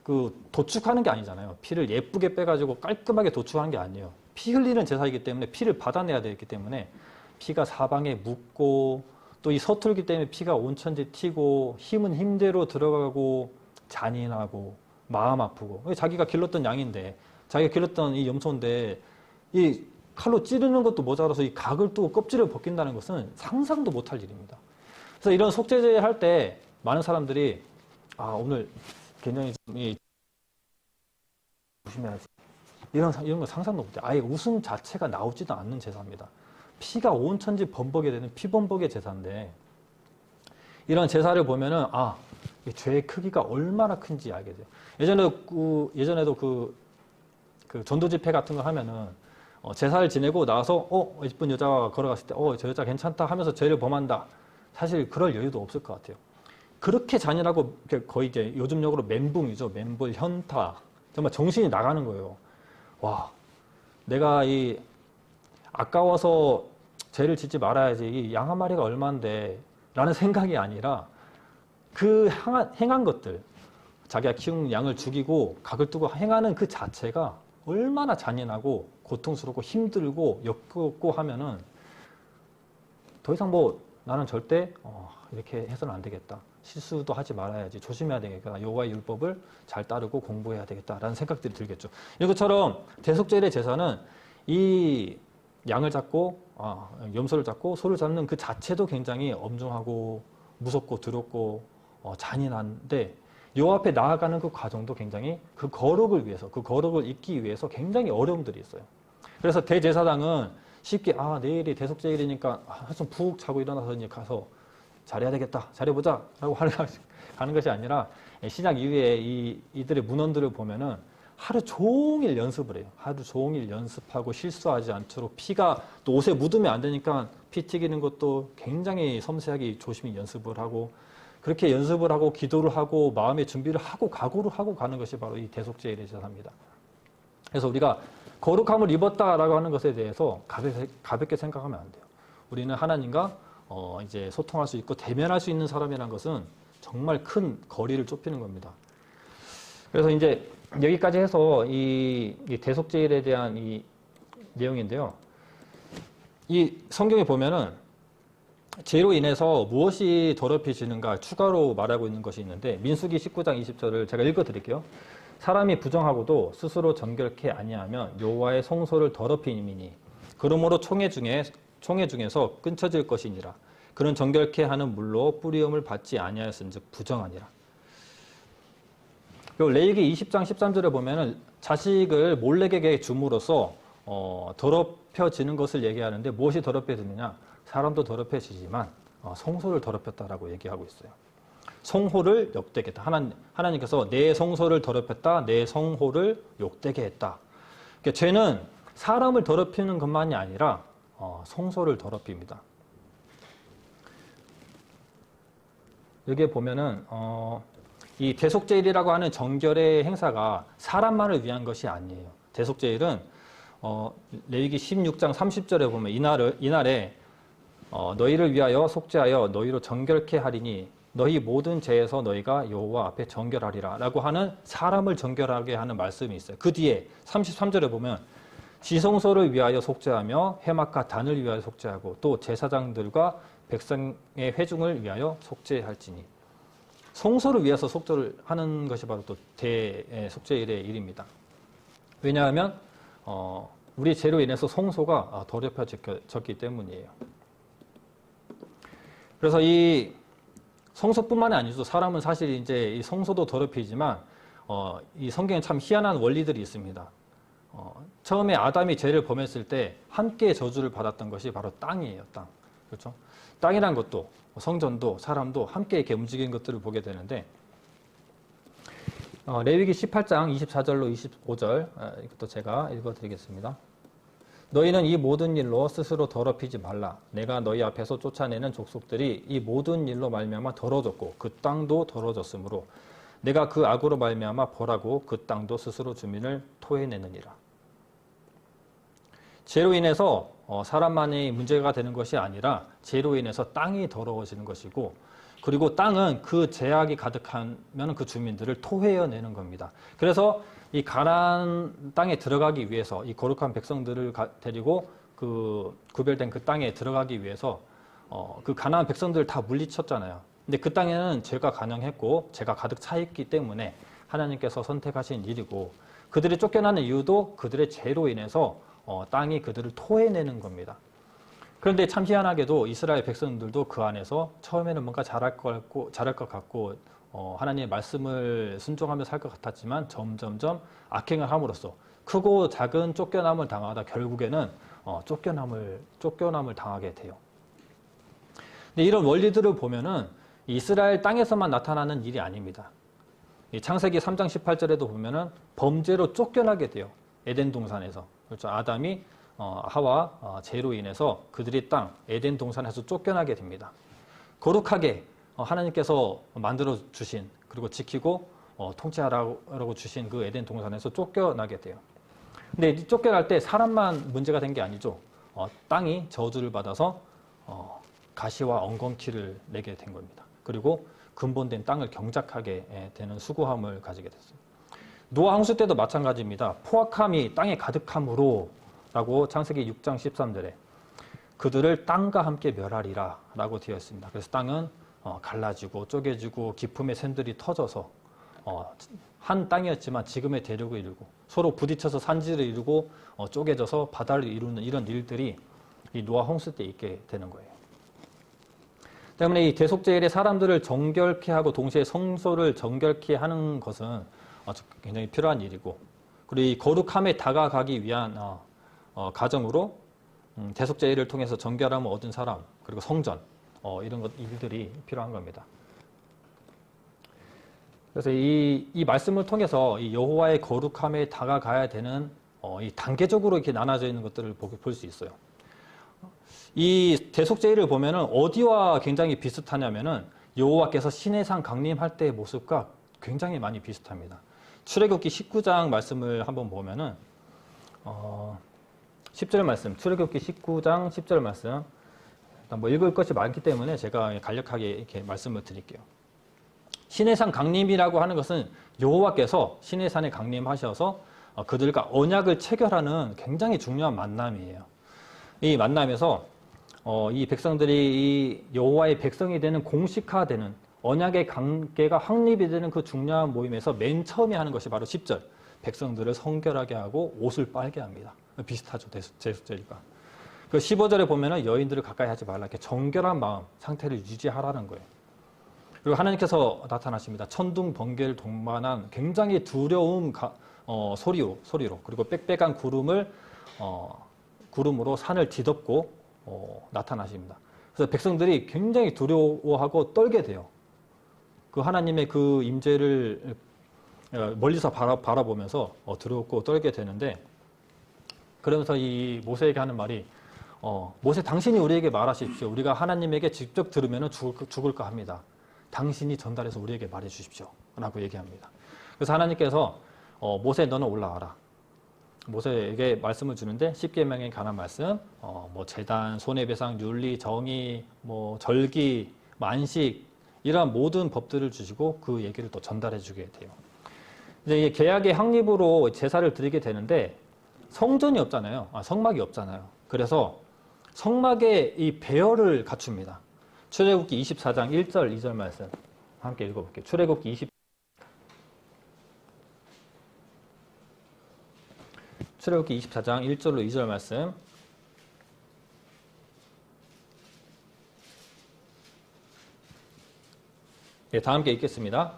그 도축하는 게 아니잖아요. 피를 예쁘게 빼가지고 깔끔하게 도축하는 게 아니에요. 피 흘리는 제사이기 때문에 피를 받아내야 되기 때문에 피가 사방에 묻고 또 이 서툴기 때문에 피가 온 천지 튀고 힘은 힘대로 들어가고 잔인하고 마음 아프고 자기가 길렀던 양인데 자기가 길렀던 이 염소인데 이 칼로 찌르는 것도 모자라서 이 각을 또 껍질을 벗긴다는 것은 상상도 못할 일입니다. 그래서 이런 속죄제 할 때 많은 사람들이 오늘 굉장히 조심해야지 이런 거 상상도 못해. 아예 웃음 자체가 나오지도 않는 제사입니다. 피가 온 천지 범벅이 되는 피범벅의 제사인데 이런 제사를 보면은 이 죄의 크기가 얼마나 큰지 알게 돼요. 예전에도 그 전도 집회 같은 거 하면은 제사를 지내고 나와서 이쁜 여자가 걸어갔을 때 저 여자 괜찮다 하면서 죄를 범한다. 사실 그럴 여유도 없을 것 같아요. 그렇게 잔인하고 거의 이제 요즘 용어로 멘붕이죠. 멘붕, 현타. 정말 정신이 나가는 거예요. 와, 내가 이 아까워서 죄를 짓지 말아야지. 이 양 한 마리가 얼만데 라는 생각이 아니라 그 행한 것들, 자기가 키운 양을 죽이고 각을 두고 행하는 그 자체가 얼마나 잔인하고 고통스럽고 힘들고 역겹고 하면은 더 이상 뭐 나는 절대 이렇게 해서는 안 되겠다. 실수도 하지 말아야지. 조심해야 되겠다. 여호와의 율법을 잘 따르고 공부해야 되겠다라는 생각들이 들겠죠. 이것처럼 대속죄일의 제사는 이 양을 잡고 염소를 잡고 소를 잡는 그 자체도 굉장히 엄중하고 무섭고 두렵고 잔인한데 여호와 앞에 나아가는 그 과정도 굉장히 그 거룩을 위해서 그 거룩을 잇기 위해서 굉장히 어려움들이 있어요. 그래서 대제사장은 쉽게 내일이 대속죄일이니까 한숨 푹 자고 일어나서 이제 가서 잘해야 되겠다 잘해보자 라고 가는 것이 아니라 신약 이후에 이들의 문헌들을 보면은 하루 종일 연습을 해요. 하루 종일 연습하고 실수하지 않도록 피가 또 옷에 묻으면 안 되니까 피 튀기는 것도 굉장히 섬세하게 조심히 연습을 하고 그렇게 연습을 하고 기도를 하고 마음의 준비를 하고 각오를 하고 가는 것이 바로 이 대속죄일의 제사입니다. 그래서 우리가 거룩함을 입었다라고 하는 것에 대해서 가볍게 생각하면 안 돼요. 우리는 하나님과 이제 소통할 수 있고 대면할 수 있는 사람이라는 것은 정말 큰 거리를 좁히는 겁니다. 그래서 이제 여기까지 해서 이 대속죄일에 대한 이 내용인데요. 이 성경에 보면은 죄로 인해서 무엇이 더럽혀지는가 추가로 말하고 있는 것이 있는데 민수기 19장 20절을 제가 읽어 드릴게요. 사람이 부정하고도 스스로 정결케 아니하면 여호와의 성소를 더럽힘이니 그러므로 총회 중에서 끊쳐질 것이니라. 그는 정결케 하는 물로 뿌리움을 받지 아니하였은즉 부정하니라. 그리고 레위기 20장 13절에 보면은 자식을 몰래에게 줌으로써 더럽혀지는 것을 얘기하는데 무엇이 더럽혀지느냐? 사람도 더럽혀지지만 성소를 더럽혔다라고 얘기하고 있어요. 성호를 욕되게 했다. 하나님께서 내 성소를 더럽혔다. 내 성호를 욕되게 했다. 그러니까 죄는 사람을 더럽히는 것만이 아니라 성소를 더럽힙니다. 여기에 보면은 이 대속죄일이라고 하는 정결의 행사가 사람만을 위한 것이 아니에요. 대속죄일은 레위기 16장 30절에 보면 이날에 너희를 위하여 속죄하여 너희로 정결케 하리니 너희 모든 죄에서 너희가 여호와 앞에 정결하리라 라고 하는 사람을 정결하게 하는 말씀이 있어요. 그 뒤에 33절에 보면 지성소를 위하여 속죄하며 해막과 단을 위하여 속죄하고 또 제사장들과 백성의 회중을 위하여 속죄할지니 성소를 위해서 속죄를 하는 것이 바로 또 대속죄일의 일입니다. 왜냐하면 우리 죄로 인해서 성소가 더럽혀졌기 때문이에요. 그래서 이 성소뿐만이 아니죠. 사람은 사실 이제 이 성소도 더럽히지만 이 성경에 참 희한한 원리들이 있습니다. 처음에 아담이 죄를 범했을 때 함께 저주를 받았던 것이 바로 땅이에요. 땅. 그렇죠? 땅이란 것도 성전도 사람도 함께 이렇게 움직이는 것들을 보게 되는데 레위기 18장 24절로 25절 이것도 제가 읽어드리겠습니다. 너희는 이 모든 일로 스스로 더럽히지 말라. 내가 너희 앞에서 쫓아내는 족속들이 이 모든 일로 말미암아 더러졌고 그 땅도 더러졌으므로 내가 그 악으로 말미암아 벌하고 그 땅도 스스로 주민을 토해내느니라. 죄로 인해서 사람만이 문제가 되는 것이 아니라 죄로 인해서 땅이 더러워지는 것이고 그리고 땅은 그 죄악이 가득하면 그 주민들을 토해내는 겁니다. 그래서 이 가나안 땅에 들어가기 위해서 이 거룩한 백성들을 데리고 그 구별된 그 땅에 들어가기 위해서 그 가나안 백성들을 다 물리쳤잖아요. 근데 그 땅에는 죄가 간영했고 죄가 가득 차 있기 때문에 하나님께서 선택하신 일이고 그들이 쫓겨나는 이유도 그들의 죄로 인해서 땅이 그들을 토해내는 겁니다. 그런데 참 희한하게도 이스라엘 백성들도 그 안에서 처음에는 뭔가 잘할 것 같고 하나님의 말씀을 순종하며 살 것 같았지만 점점점 악행을 함으로써 크고 작은 쫓겨남을 당하다 결국에는 쫓겨남을 당하게 돼요. 근데 이런 원리들을 보면은 이스라엘 땅에서만 나타나는 일이 아닙니다. 이 창세기 3장 18절에도 보면은 범죄로 쫓겨나게 돼요. 에덴 동산에서. 그렇죠. 아담이 하와 죄로 인해서 그들이 땅 에덴 동산에서 쫓겨나게 됩니다. 거룩하게 하나님께서 만들어 주신 그리고 지키고 통치하라고 주신 그 에덴 동산에서 쫓겨나게 돼요. 근데 이 쫓겨날 때 사람만 문제가 된 게 아니죠. 땅이 저주를 받아서 가시와 엉겅퀴를 내게 된 겁니다. 그리고 근본된 땅을 경작하게 되는 수고함을 가지게 됐어요. 노아 홍수 때도 마찬가지입니다. 포악함이 땅에 가득함으로 라고 창세기 6장 13절에 그들을 땅과 함께 멸하리라 라고 되어 있습니다. 그래서 땅은 갈라지고 쪼개지고 기품의 샘들이 터져서 한 땅이었지만 지금의 대륙을 이루고 서로 부딪혀서 산지를 이루고 쪼개져서 바다를 이루는 이런 일들이 이 노아 홍수 때 있게 되는 거예요. 때문에 이 대속죄일에 사람들을 정결케 하고 동시에 성소를 정결케 하는 것은 굉장히 필요한 일이고, 그리고 이 거룩함에 다가가기 위한 가정으로 대속죄일을 통해서 정결함을 얻은 사람, 그리고 성전 이런 일들이 필요한 겁니다. 그래서 이 말씀을 통해서 이 여호와의 거룩함에 다가가야 되는 이 단계적으로 이렇게 나눠져 있는 것들을 볼 수 있어요. 이 대속죄일을 보면은 어디와 굉장히 비슷하냐면은 여호와께서 시내산 강림할 때의 모습과 굉장히 많이 비슷합니다. 출애굽기 19장 말씀을 한번 보면은 10절 말씀, 출애굽기 19장 10절 말씀. 뭐 읽을 것이 많기 때문에 제가 간략하게 이렇게 말씀을 드릴게요. 시내산 강림이라고 하는 것은 여호와께서 시내산에 강림하셔서 그들과 언약을 체결하는 굉장히 중요한 만남이에요. 이 만남에서 이 백성들이 이 여호와의 백성이 되는 공식화되는 언약의 관계가 확립이 되는 그 중요한 모임에서 맨 처음에 하는 것이 바로 10절. 백성들을 성결하게 하고 옷을 빨게 합니다. 비슷하죠. 대속죄일과. 그 15절에 보면은 여인들을 가까이 하지 말라. 이렇게 정결한 마음, 상태를 유지하라는 거예요. 그리고 하나님께서 나타나십니다. 천둥, 번개를 동반한 굉장히 두려움 소리로 그리고 빽빽한 구름으로 산을 뒤덮고 나타나십니다. 그래서 백성들이 굉장히 두려워하고 떨게 돼요. 그 하나님의 그 임재를 멀리서 바라보면서 두렵고 떨게 되는데, 그러면서 이 모세에게 하는 말이 모세, 당신이 우리에게 말하십시오. 우리가 하나님에게 직접 들으면 죽을까 합니다. 당신이 전달해서 우리에게 말해 주십시오 라고 얘기합니다. 그래서 하나님께서 모세, 너는 올라와라. 모세에게 말씀을 주는데 10계명에 관한 말씀, 뭐 제단, 손해배상, 윤리, 정의, 뭐 절기, 안식 이러한 모든 법들을 주시고 그 얘기를 또 전달해 주게 돼요. 이제 계약의 확립으로 제사를 드리게 되는데 성전이 없잖아요. 성막이 없잖아요. 그래서 성막에 이 배열을 갖춥니다. 출애굽기 24장 1절 2절 말씀 함께 읽어볼게요. 출애굽기 24장 1절로 2절 말씀. 예, 다 함께 읽겠습니다.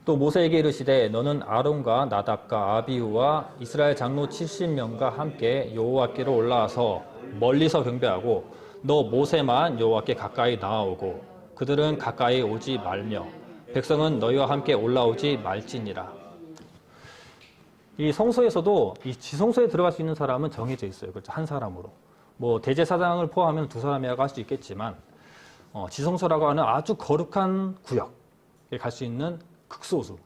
또 모세에게 이르시되 너는 아론과 나답과 아비후와 이스라엘 장로 70명과 함께 여호와께로 올라와서 멀리서 경배하고 너 모세만 여호와께 가까이 나아오고 그들은 가까이 오지 말며 백성은 너희와 함께 올라오지 말지니라. 이 성소에서도 이 지성소에 들어갈 수 있는 사람은 정해져 있어요. 그렇죠? 한 사람으로. 뭐 대제사장을 포함하면 두 사람이라고 할 수 있겠지만 지성소라고 하는 아주 거룩한 구역에 갈 수 있는 극소수,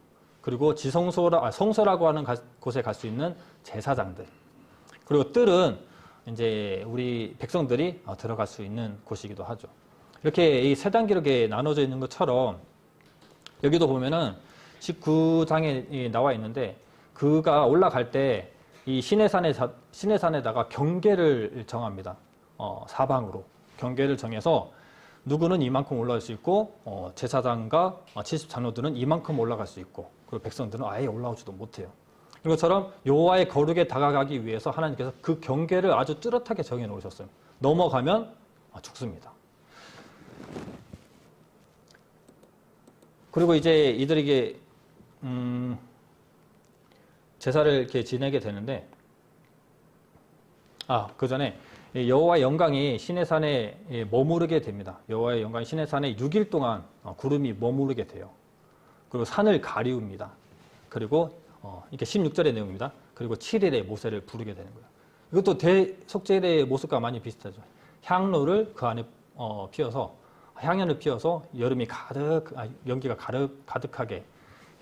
그리고 성소라고 하는 곳에 갈 수 있는 제사장들, 그리고 뜰은 이제 우리 백성들이 들어갈 수 있는 곳이기도 하죠. 이렇게 이 세 단계로 나눠져 있는 것처럼 여기도 보면은 19장에 나와 있는데 그가 올라갈 때 이 시내산에다가 경계를 정합니다. 사방으로 경계를 정해서 누구는 이만큼 올라갈 수 있고 제사장과 70장로들은 이만큼 올라갈 수 있고, 그리고 백성들은 아예 올라오지도 못해요. 이것처럼 여호와의 거룩에 다가가기 위해서 하나님께서 그 경계를 아주 뚜렷하게 정해 놓으셨어요. 넘어가면 죽습니다. 그리고 이제 이들에게 제사를 이렇게 지내게 되는데, 그 전에 여호와의 영광이 시내산에 머무르게 됩니다. 여호와의 영광이 시내산에 6일 동안 구름이 머무르게 돼요. 그리고 산을 가리웁니다. 그리고 이게 16절의 내용입니다. 그리고 7일에 모세를 부르게 되는 거예요. 이것도 대속죄의 모습과 많이 비슷하죠. 향로를 그 안에 피워서 향연을 피워서 여름이 연기가 가득하게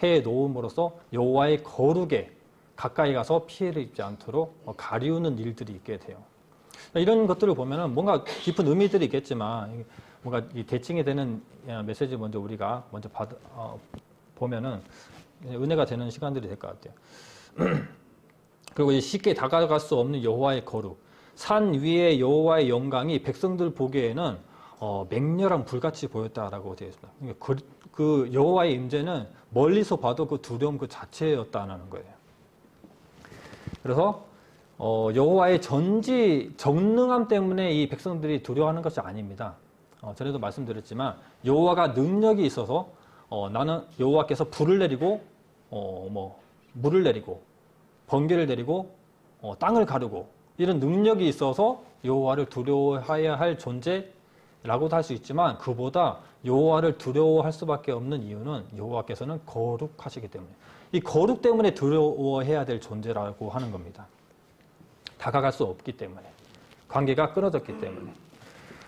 해 놓음으로써 여호와의 거룩에 가까이 가서 피해를 입지 않도록 가리우는 일들이 있게 돼요. 이런 것들을 보면은 뭔가 깊은 의미들이 있겠지만 뭔가 대칭이 되는 메시지 먼저 우리가 먼저 보면은 은혜가 되는 시간들이 될 것 같아요. 그리고 쉽게 다가갈 수 없는 여호와의 거룩, 산 위에 여호와의 영광이 백성들 보기에는 맹렬한 불같이 보였다라고 되어 있습니다. 그 여호와의 임재는 멀리서 봐도 그 두려움 그 자체였다는 거예요. 그래서 여호와의 정능함 때문에 이 백성들이 두려워하는 것이 아닙니다. 전에도 말씀드렸지만 여호와가 능력이 있어서 나는 여호와께서 불을 내리고 물을 내리고 번개를 내리고 땅을 가르고 이런 능력이 있어서 여호와를 두려워해야 할 존재라고도 할 수 있지만 그보다 여호와를 두려워할 수밖에 없는 이유는 여호와께서는 거룩하시기 때문에 이 거룩 때문에 두려워해야 될 존재라고 하는 겁니다. 다가갈 수 없기 때문에 관계가 끊어졌기 때문에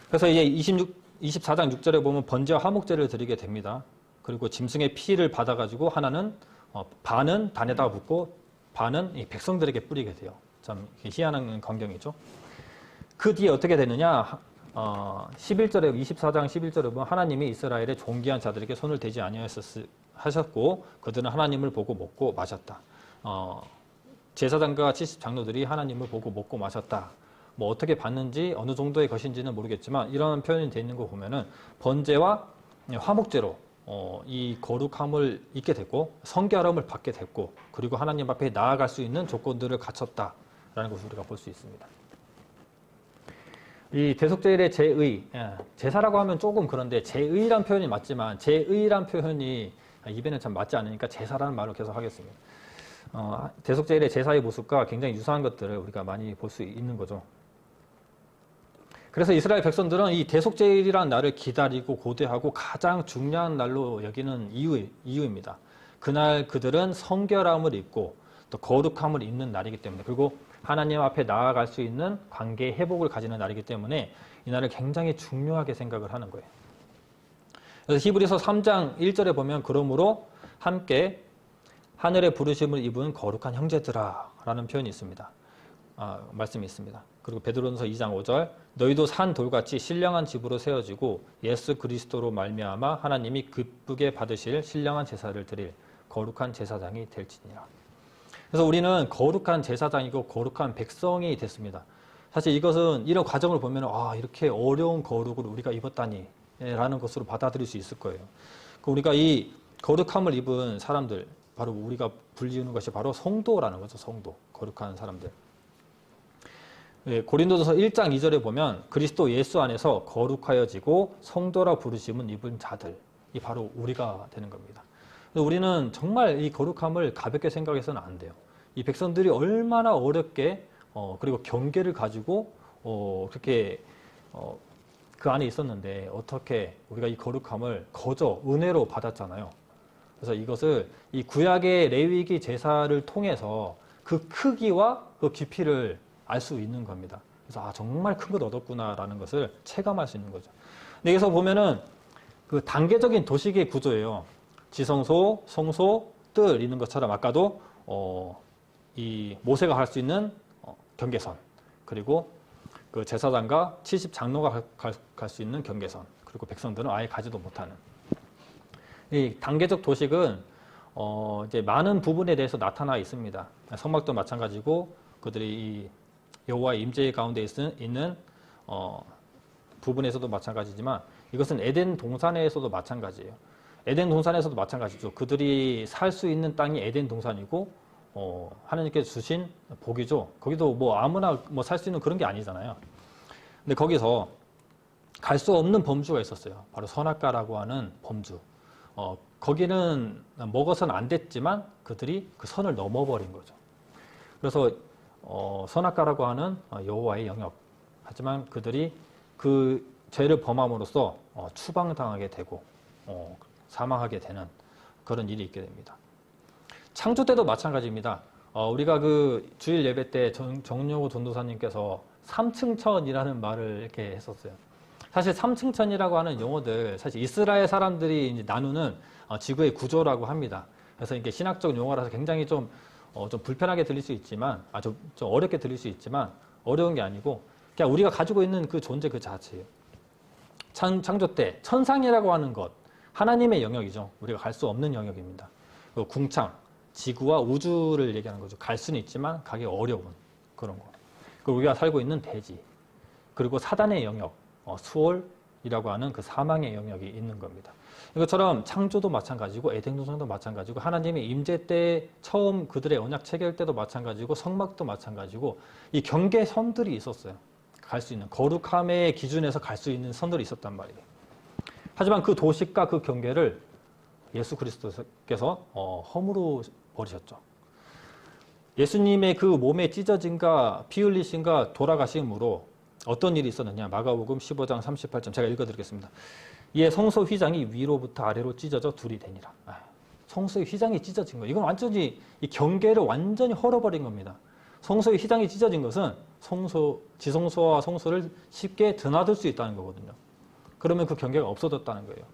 그래서 이제 24장 6절에 보면 번제와 화목제를 드리게 됩니다. 그리고 짐승의 피를 받아가지고 하나는 반은 단에다가 붓고 반은 이 백성들에게 뿌리게 돼요. 참 희한한 광경이죠. 그 뒤에 어떻게 되느냐? 11절에 24장 11절에 보면 하나님이 이스라엘의 존귀한 자들에게 손을 대지 아니하셨고 그들은 하나님을 보고 먹고 마셨다. 제사장과 70장로들이 하나님을 보고 먹고 마셨다. 뭐 어떻게 봤는지 어느 정도의 것인지는 모르겠지만 이런 표현이 되어 있는 거 보면은 번제와 화목제로 이 거룩함을 잊게 됐고 성결함을 받게 됐고 그리고 하나님 앞에 나아갈 수 있는 조건들을 갖췄다라는 것을 우리가 볼 수 있습니다. 이 대속죄일의 제의, 제사라고 하면 조금 그런데 제의란 표현이 맞지만 제의란 표현이 입에는 참 맞지 않으니까 제사라는 말을 계속 하겠습니다. 대속죄일의 제사의 모습과 굉장히 유사한 것들을 우리가 많이 볼 수 있는 거죠. 그래서 이스라엘 백성들은 이 대속죄일이라는 날을 기다리고 고대하고 가장 중요한 날로 여기는 이유입니다. 그날 그들은 성결함을 입고 또 거룩함을 입는 날이기 때문에 그리고 하나님 앞에 나아갈 수 있는 관계 회복을 가지는 날이기 때문에 이 날을 굉장히 중요하게 생각을 하는 거예요. 그래서 히브리서 3장 1절에 보면 그러므로 함께 하늘의 부르심을 입은 거룩한 형제들아 라는 표현이 있습니다. 말씀이 있습니다. 그리고 베드로전서 2장 5절 너희도 산 돌같이 신령한 집으로 세워지고 예수 그리스도로 말미암아 하나님이 기쁘게 받으실 신령한 제사를 드릴 거룩한 제사장이 될지니라. 그래서 우리는 거룩한 제사장이고 거룩한 백성이 됐습니다. 사실 이것은 이런 과정을 보면 이렇게 어려운 거룩을 우리가 입었다니 라는 것으로 받아들일 수 있을 거예요. 우리가 이 거룩함을 입은 사람들 바로 우리가 불리우는 것이 바로 성도라는 거죠. 성도, 거룩한 사람들. 고린도전서 1장 2절에 보면 그리스도 예수 안에서 거룩하여지고 성도라 부르심은 입은 자들이 바로 우리가 되는 겁니다. 우리는 정말 이 거룩함을 가볍게 생각해서는 안 돼요. 이 백성들이 얼마나 어렵게 그리고 경계를 가지고 그렇게 그 안에 있었는데 어떻게 우리가 이 거룩함을 거저 은혜로 받았잖아요. 그래서 이것을 이 구약의 레위기 제사를 통해서 그 크기와 그 깊이를 알 수 있는 겁니다. 그래서 정말 큰 걸 얻었구나라는 것을 체감할 수 있는 거죠. 근데 여기서 보면은 그 단계적인 도식의 구조예요. 지성소, 성소, 뜰 있는 것처럼 아까도 이 모세가 갈 수 있는 경계선 그리고 그 제사장과 70장로가 갈 수 있는 경계선 그리고 백성들은 아예 가지도 못하는 이 단계적 도식은 이제 많은 부분에 대해서 나타나 있습니다. 성막도 마찬가지고 그들이 이 여호와의 임재 가운데 있는 부분에서도 마찬가지지만 이것은 에덴 동산에서도 마찬가지예요. 에덴 동산에서도 마찬가지죠. 그들이 살 수 있는 땅이 에덴 동산이고 하나님께서 주신 복이죠. 거기도 뭐 아무나 뭐 살 수 있는 그런 게 아니잖아요. 근데 거기서 갈 수 없는 범주가 있었어요. 바로 선악과라고 하는 범주. 거기는 먹어서는 안 됐지만 그들이 그 선을 넘어버린 거죠. 그래서 선악과라고 하는 여호와의 영역, 하지만 그들이 그 죄를 범함으로써 추방당하게 되고 사망하게 되는 그런 일이 있게 됩니다. 창조 때도 마찬가지입니다. 우리가 그 주일 예배 때 정용호 전도사님께서 삼층천이라는 말을 이렇게 했었어요. 사실 삼층천이라고 하는 용어들, 사실 이스라엘 사람들이 이제 나누는 지구의 구조라고 합니다. 그래서 이게 신학적 용어라서 굉장히 좀 불편하게 들릴 수 있지만, 좀 어렵게 들릴 수 있지만, 어려운 게 아니고, 그냥 우리가 가지고 있는 그 존재 그 자체예요. 창조 때, 천상이라고 하는 것, 하나님의 영역이죠. 우리가 갈 수 없는 영역입니다. 궁창, 지구와 우주를 얘기하는 거죠. 갈 수는 있지만 가기 어려운 그런 거. 그리고 우리가 살고 있는 대지, 그리고 사단의 영역, 수월이라고 하는 그 사망의 영역이 있는 겁니다. 이것처럼 창조도 마찬가지고 에덴 동산도 마찬가지고 하나님의 임재 때 처음 그들의 언약 체결 때도 마찬가지고 성막도 마찬가지고 이 경계선들이 있었어요. 갈 수 있는 거룩함의 기준에서 갈 수 있는 선들이 있었단 말이에요. 하지만 그 도식과 그 경계를 예수 그리스도께서 허물어 버리셨죠. 예수님의 그 몸의 찢어짐과 피 흘리심과 돌아가심으로 어떤 일이 있었느냐. 마가복음 15장 38절 제가 읽어드리겠습니다. 이에 성소 휘장이 위로부터 아래로 찢어져 둘이 되니라. 성소의 휘장이 찢어진 거예요. 이건 완전히 이 경계를 완전히 헐어버린 겁니다. 성소의 휘장이 찢어진 것은 지성소와 성소를 쉽게 드나들 수 있다는 거거든요. 그러면 그 경계가 없어졌다는 거예요.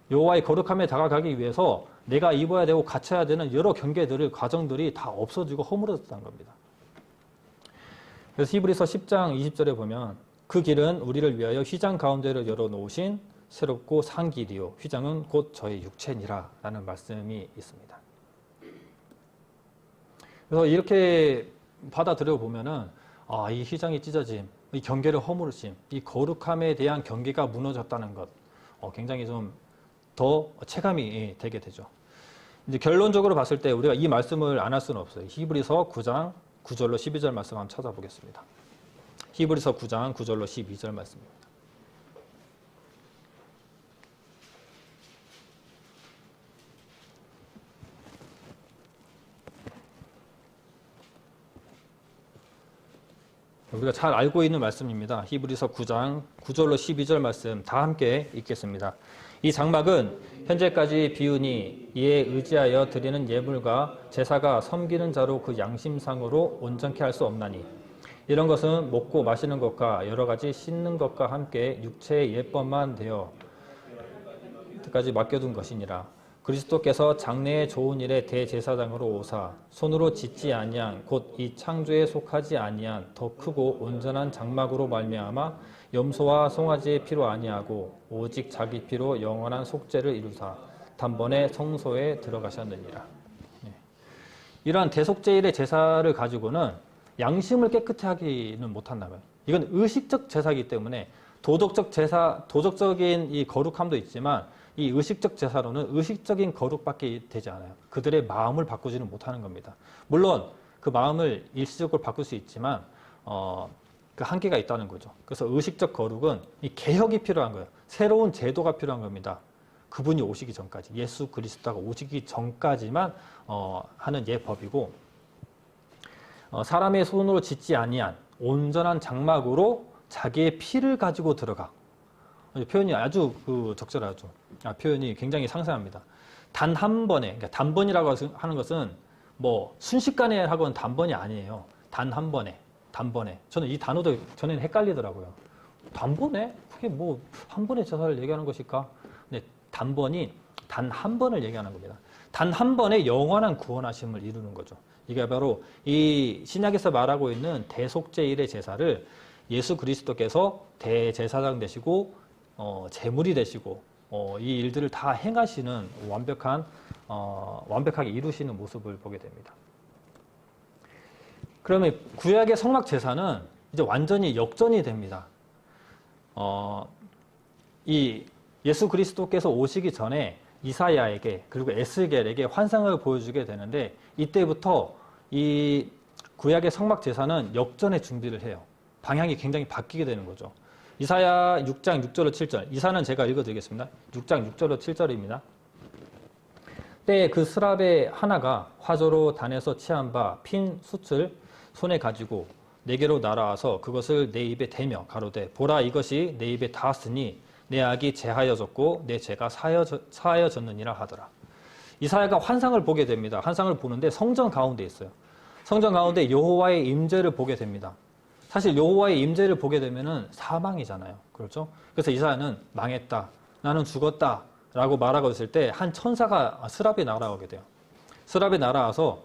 여호와의 거룩함에 다가가기 위해서 내가 입어야 되고 갖춰야 되는 여러 경계들을 과정들이 다 없어지고 허물어졌다는 겁니다. 그래서 히브리서 10장 20절에 보면 그 길은 우리를 위하여 휘장 가운데를 열어놓으신 새롭고 산 길이요 휘장은 곧 저의 육체니라 라는 말씀이 있습니다. 그래서 이렇게 받아들여 보면은 이 휘장이 찢어짐, 이 경계를 허물으심, 이 거룩함에 대한 경계가 무너졌다는 것 굉장히 좀 더 체감이 되게 되죠. 이제 결론적으로 봤을 때 우리가 이 말씀을 안 할 수는 없어요. 히브리서 9장 9절로 12절 말씀 한번 찾아보겠습니다. 히브리서 9장 9절로 12절 말씀입니다. 우리가 잘 알고 있는 말씀입니다. 히브리서 9장 9절로 12절 말씀 다 함께 읽겠습니다. 이 장막은 현재까지 비우니 이에 의지하여 드리는 예물과 제사가 섬기는 자로 그 양심상으로 온전케 할 수 없나니 이런 것은 먹고 마시는 것과 여러 가지 씻는 것과 함께 육체의 예법만 되어 그때까지 맡겨둔 것이니라. 그리스도께서 장래의 좋은 일의 대제사장으로 오사 손으로 짓지 아니한 곧 이 창조에 속하지 아니한 더 크고 온전한 장막으로 말미암아 염소와 송아지의 피로 아니하고 오직 자기 피로 영원한 속죄를 이루사 단번에 성소에 들어가셨느니라. 이러한 대속죄일의 제사를 가지고는 양심을 깨끗하게 하기는 못한다면 이건 의식적 제사이기 때문에 도덕적 제사, 도덕적인 이 거룩함도 있지만 이 의식적 제사로는 의식적인 거룩밖에 되지 않아요. 그들의 마음을 바꾸지는 못하는 겁니다. 물론 그 마음을 일시적으로 바꿀 수 있지만 그 한계가 있다는 거죠. 그래서 의식적 거룩은 이 개혁이 필요한 거예요. 새로운 제도가 필요한 겁니다. 그분이 오시기 전까지, 예수 그리스도가 오시기 전까지만 하는 예법이고 사람의 손으로 짓지 아니한 온전한 장막으로 자기의 피를 가지고 들어가. 표현이 아주 적절하죠. 표현이 굉장히 상세합니다. 단 한 번에, 그러니까 단번이라고 하는 것은 뭐 순식간에 하고는 단번이 아니에요. 단 한 번에. 저는 이 단어도 전에는 헷갈리더라고요. 단번에? 그게 뭐 한 번의 제사를 얘기하는 것일까? 근데 단번이 단 한 번을 얘기하는 겁니다. 단 한 번의 영원한 구원하심을 이루는 거죠. 이게 바로 이 신약에서 말하고 있는 대속죄일의 제사를 예수 그리스도께서 대제사장 되시고 제물이 되시고 이 일들을 다 행하시는 완벽하게 이루시는 모습을 보게 됩니다. 그러면 구약의 성막 제사는 이제 완전히 역전이 됩니다. 이 예수 그리스도께서 오시기 전에 이사야에게 그리고 에스겔에게 환상을 보여주게 되는데 이때부터 이 구약의 성막 제사는 역전의 준비를 해요. 방향이 굉장히 바뀌게 되는 거죠. 이사야 6장 6절로 7절. 이사는 제가 읽어드리겠습니다. 6장 6절로 7절입니다. 때에 그 스랍의 하나가 화조로 단에서 취한 바 핀 숯을 손에 가지고 내게로 날아와서 그것을 내 입에 대며 가로되 보라 이것이 내 입에 닿았으니 내 악이 제하여졌고 내 죄가 사하여졌느니라 하더라. 이사야가 환상을 보게 됩니다. 환상을 보는데 성전 가운데 있어요. 성전 가운데 여호와의 임재를 보게 됩니다. 사실 여호와의 임재를 보게 되면은 사망이잖아요. 그렇죠? 그래서 이사야는 망했다. 나는 죽었다. 라고 말하고 있을 때 한 천사가 스랍에 날아오게 돼요. 스랍에 날아와서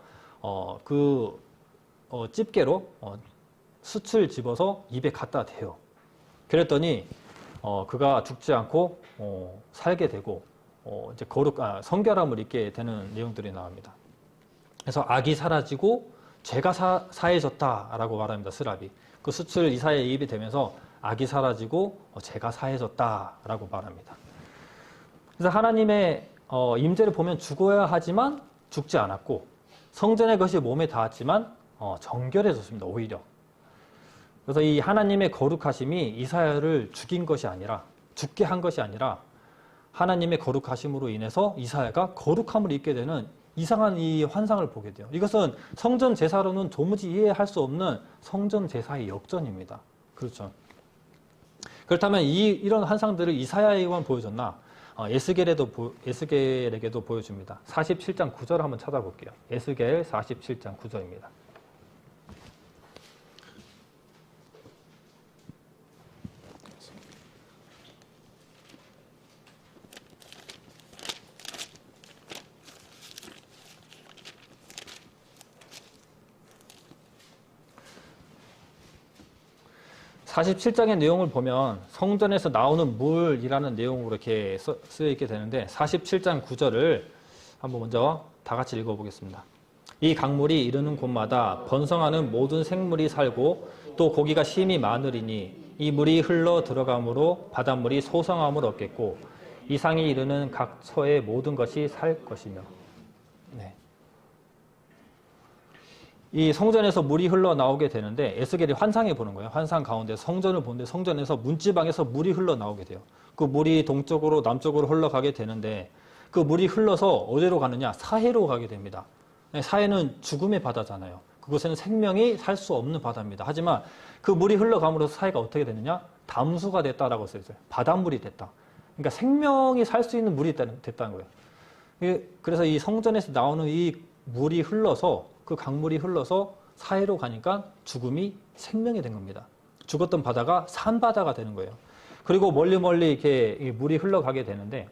집게로 숯을 집어서 입에 갖다 대요. 그랬더니 그가 죽지 않고 살게 되고 이제 성결함을 입게 되는 내용들이 나옵니다. 그래서 악이 사라지고 죄가 사해졌다라고 말합니다. 스랍이 그 숯을 이사야의 입에 대면서 악이 사라지고 죄가 사해졌다라고 말합니다. 그래서 하나님의 임재를 보면 죽어야 하지만 죽지 않았고 성전의 것이 몸에 닿았지만 정결해졌습니다. 오히려. 그래서 이 하나님의 거룩하심이 이사야를 죽인 것이 아니라 죽게 한 것이 아니라 하나님의 거룩하심으로 인해서 이사야가 거룩함을 입게 되는 이상한 이 환상을 보게 돼요. 이것은 성전 제사로는 도무지 이해할 수 없는 성전 제사의 역전입니다. 그렇죠. 그렇다면 이런 환상들을 이사야에게만 보여줬나? 에스겔에게도 보여줍니다. 47장 9절 한번 찾아볼게요. 에스겔 47장 9절입니다. (47장의) 내용을 보면 성전에서 나오는 물이라는 내용으로 이렇게 쓰여 있게 되는데 47장 9절을 한번 먼저 다 같이 읽어보겠습니다. 이 강물이 이르는 곳마다 번성하는 모든 생물이 살고 또 고기가 심히 많으리니 이 물이 흘러 들어감으로 바닷물이 소성함을 얻겠고 이상이 이르는 각 처의 모든 것이 살 것이며. 네. 이 성전에서 물이 흘러나오게 되는데 에스겔이 환상에 보는 거예요. 환상 가운데 성전을 보는데 성전에서 문지방에서 물이 흘러나오게 돼요. 그 물이 동쪽으로 남쪽으로 흘러가게 되는데 그 물이 흘러서 어디로 가느냐? 사해로 가게 됩니다. 사해는 죽음의 바다잖아요. 그곳에는 생명이 살 수 없는 바다입니다. 하지만 그 물이 흘러감으로써 사해가 어떻게 되느냐? 담수가 됐다라고 써있어요. 바닷물이 됐다. 그러니까 생명이 살 수 있는 물이 됐다는 거예요. 그래서 이 성전에서 나오는 이 물이 흘러서 그 강물이 흘러서 사해로 가니까 죽음이 생명이 된 겁니다. 죽었던 바다가 산바다가 되는 거예요. 그리고 멀리 이렇게 물이 흘러가게 되는데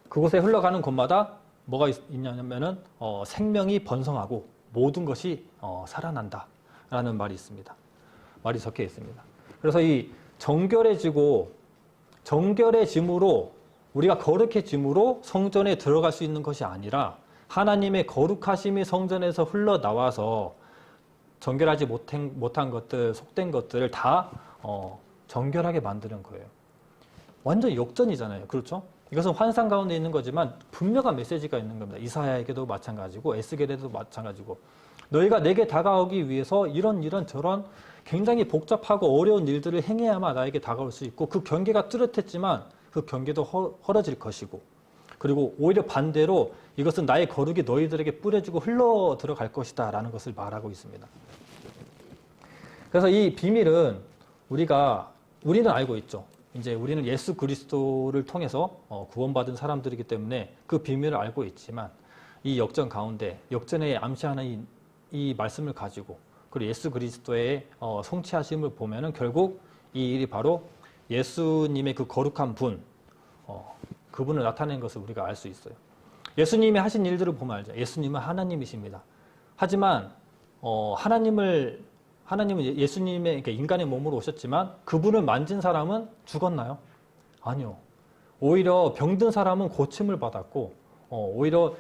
그곳에 흘러가는 곳마다 뭐가 있냐면은 생명이 번성하고 모든 것이 살아난다 라는 말이 있습니다. 말이 적혀 있습니다. 그래서 이 정결해짐으로 우리가 거룩해짐으로 성전에 들어갈 수 있는 것이 아니라 하나님의 거룩하심이 성전에서 흘러나와서 정결하지 못한 것들, 속된 것들을 다 정결하게 만드는 거예요. 완전 역전이잖아요. 그렇죠? 이것은 환상 가운데 있는 거지만 분명한 메시지가 있는 겁니다. 이사야에게도 마찬가지고 에스겔에도 마찬가지고 너희가 내게 다가오기 위해서 이런 저런 굉장히 복잡하고 어려운 일들을 행해야만 나에게 다가올 수 있고 그 경계가 뚜렷했지만 그 경계도 헐어질 것이고 그리고 오히려 반대로 이것은 나의 거룩이 너희들에게 뿌려지고 흘러 들어갈 것이다 라는 것을 말하고 있습니다. 그래서 이 비밀은 우리는 알고 있죠. 이제 우리는 예수 그리스도를 통해서 구원받은 사람들이기 때문에 그 비밀을 알고 있지만 이 역전 가운데 역전에 암시하는 이 말씀을 가지고 그리고 예수 그리스도의 성취하심을 보면은 결국 이 일이 바로 예수님의 그 거룩한 분, 그분을 나타낸 것을 우리가 알 수 있어요. 예수님이 하신 일들을 보면 알죠. 예수님은 하나님이십니다. 하지만 하나님은 예수님의 그러니까 인간의 몸으로 오셨지만 그분을 만진 사람은 죽었나요? 아니요. 오히려 병든 사람은 고침을 받았고 오히려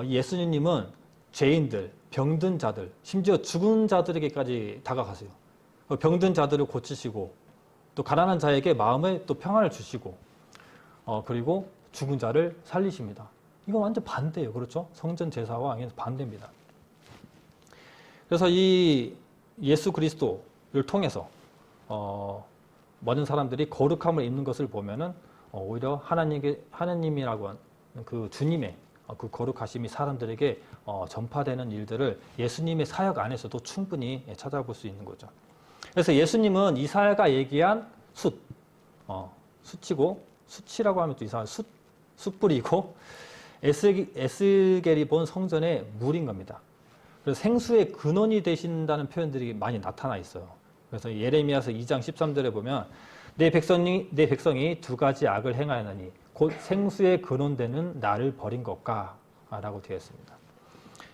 예수님은 죄인들, 병든 자들, 심지어 죽은 자들에게까지 다가가세요. 병든 자들을 고치시고 또 가난한 자에게 마음에 또 평안을 주시고 그리고 죽은 자를 살리십니다. 이건 완전 반대예요. 그렇죠? 성전 제사와 완전 반대입니다. 그래서 이 예수 그리스도를 통해서 많은 사람들이 거룩함을 입는 것을 보면은 오히려 하나님이라고 하는 그 주님의 그 거룩하심이 사람들에게 전파되는 일들을 예수님의 사역 안에서도 충분히 찾아볼 수 있는 거죠. 그래서 예수님은 이사야가 얘기한 숫이고, 숫이라고 하면 또 이상한 숯불이고, 에스겔이 본 성전의 물인 겁니다. 그래서 생수의 근원이 되신다는 표현들이 많이 나타나 있어요. 그래서 예레미야서 2장 13절에 보면 내 백성이 두 가지 악을 행하였나니 곧 생수의 근원되는 나를 버린 것과 라고 되어 있습니다.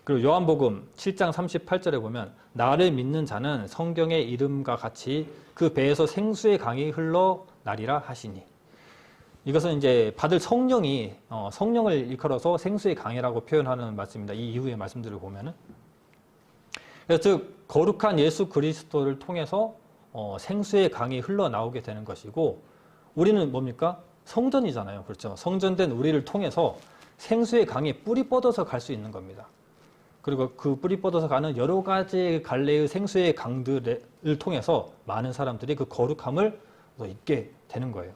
그리고 요한복음 7장 38절에 보면 나를 믿는 자는 성경의 이름과 같이 그 배에서 생수의 강이 흘러 나리라 하시니, 이것은 이제 받을 성령을 일컬어서 생수의 강이라고 표현하는 말씀입니다. 이 이후의 말씀들을 보면은. 그래서 즉 거룩한 예수 그리스도를 통해서 생수의 강이 흘러나오게 되는 것이고, 우리는 뭡니까? 성전이잖아요. 그렇죠? 성전된 우리를 통해서 생수의 강이 뿌리 뻗어서 갈 수 있는 겁니다. 그리고 그 뿌리 뻗어서 가는 여러 가지 갈래의 생수의 강들을 통해서 많은 사람들이 그 거룩함을 잊게 되는 거예요.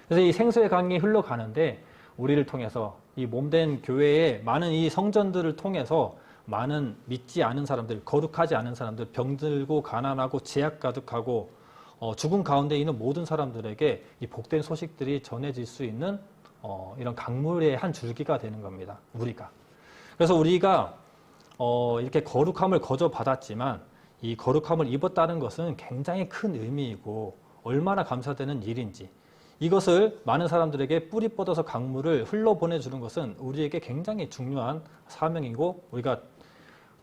그래서 이 생수의 강이 흘러가는데 우리를 통해서 이 몸된 교회의 많은 이 성전들을 통해서 많은 믿지 않은 사람들, 거룩하지 않은 사람들, 병들고 가난하고 제약 가득하고 죽음 가운데 있는 모든 사람들에게 이 복된 소식들이 전해질 수 있는 이런 강물의 한 줄기가 되는 겁니다. 우리가. 그래서 우리가 이렇게 거룩함을 거저 받았지만 이 거룩함을 입었다는 것은 굉장히 큰 의미이고 얼마나 감사되는 일인지, 이것을 많은 사람들에게 뿌리 뻗어서 강물을 흘러보내주는 것은 우리에게 굉장히 중요한 사명이고 우리가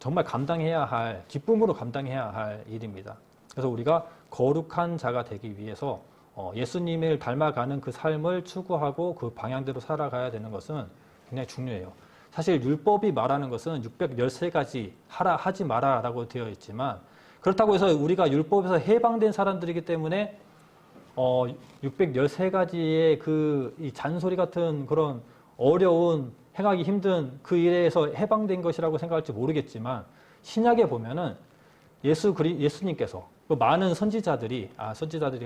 정말 감당해야 할, 기쁨으로 감당해야 할 일입니다. 그래서 우리가 거룩한 자가 되기 위해서 예수님을 닮아가는 그 삶을 추구하고 그 방향대로 살아가야 되는 것은 굉장히 중요해요. 사실 율법이 말하는 것은 613가지 하지 마라 라고 되어 있지만, 그렇다고 해서 우리가 율법에서 해방된 사람들이기 때문에 613가지의 이 잔소리 같은 그런 어려운, 행하기 힘든 그 일에서 해방된 것이라고 생각할지 모르겠지만, 신약에 보면은 예수님께서 그 많은 선지자들이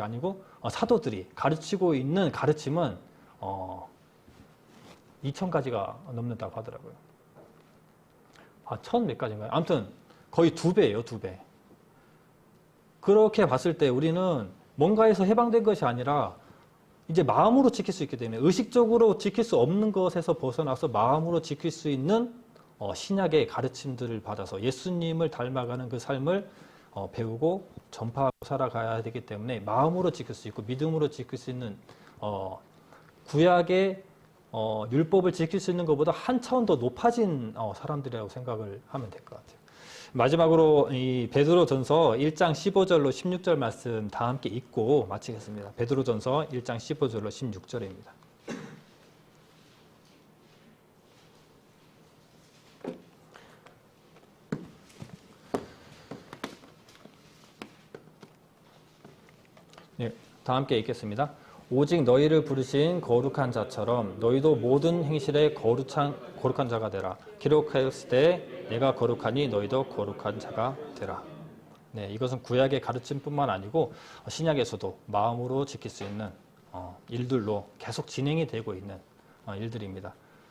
아니고 사도들이 가르치고 있는 가르침은 2000가지가 넘는다고 하더라고요. 1000 몇 가지인가요? 아무튼 거의 2배예요, 2배. 그렇게 봤을 때 우리는 뭔가에서 해방된 것이 아니라 이제 마음으로 지킬 수 있기 때문에, 의식적으로 지킬 수 없는 것에서 벗어나서 마음으로 지킬 수 있는 신약의 가르침들을 받아서 예수님을 닮아가는 그 삶을 배우고 전파하고 살아가야 되기 때문에 마음으로 지킬 수 있고 믿음으로 지킬 수 있는 구약의 율법을 지킬 수 있는 것보다 한 차원 더 높아진 사람들이라고 생각을 하면 될 것 같아요. 마지막으로 이 베드로전서 1장 15절로 16절 말씀 다 함께 읽고 마치겠습니다. 베드로전서 1장 15절로 16절입니다. 네, 다 함께 읽겠습니다. 오직 너희를 부르신 거룩한 자처럼 너희도 모든 행실에 거룩한 자가 되라. 기록하였을 때 내가 거룩하니 너희도 거룩한 자가 되라. 네, 이것은 구약의 가르침뿐만 아니고 신약에서도 마음으로 지킬 수 있는 일들로 계속 진행이 되고 있는 일들입니다.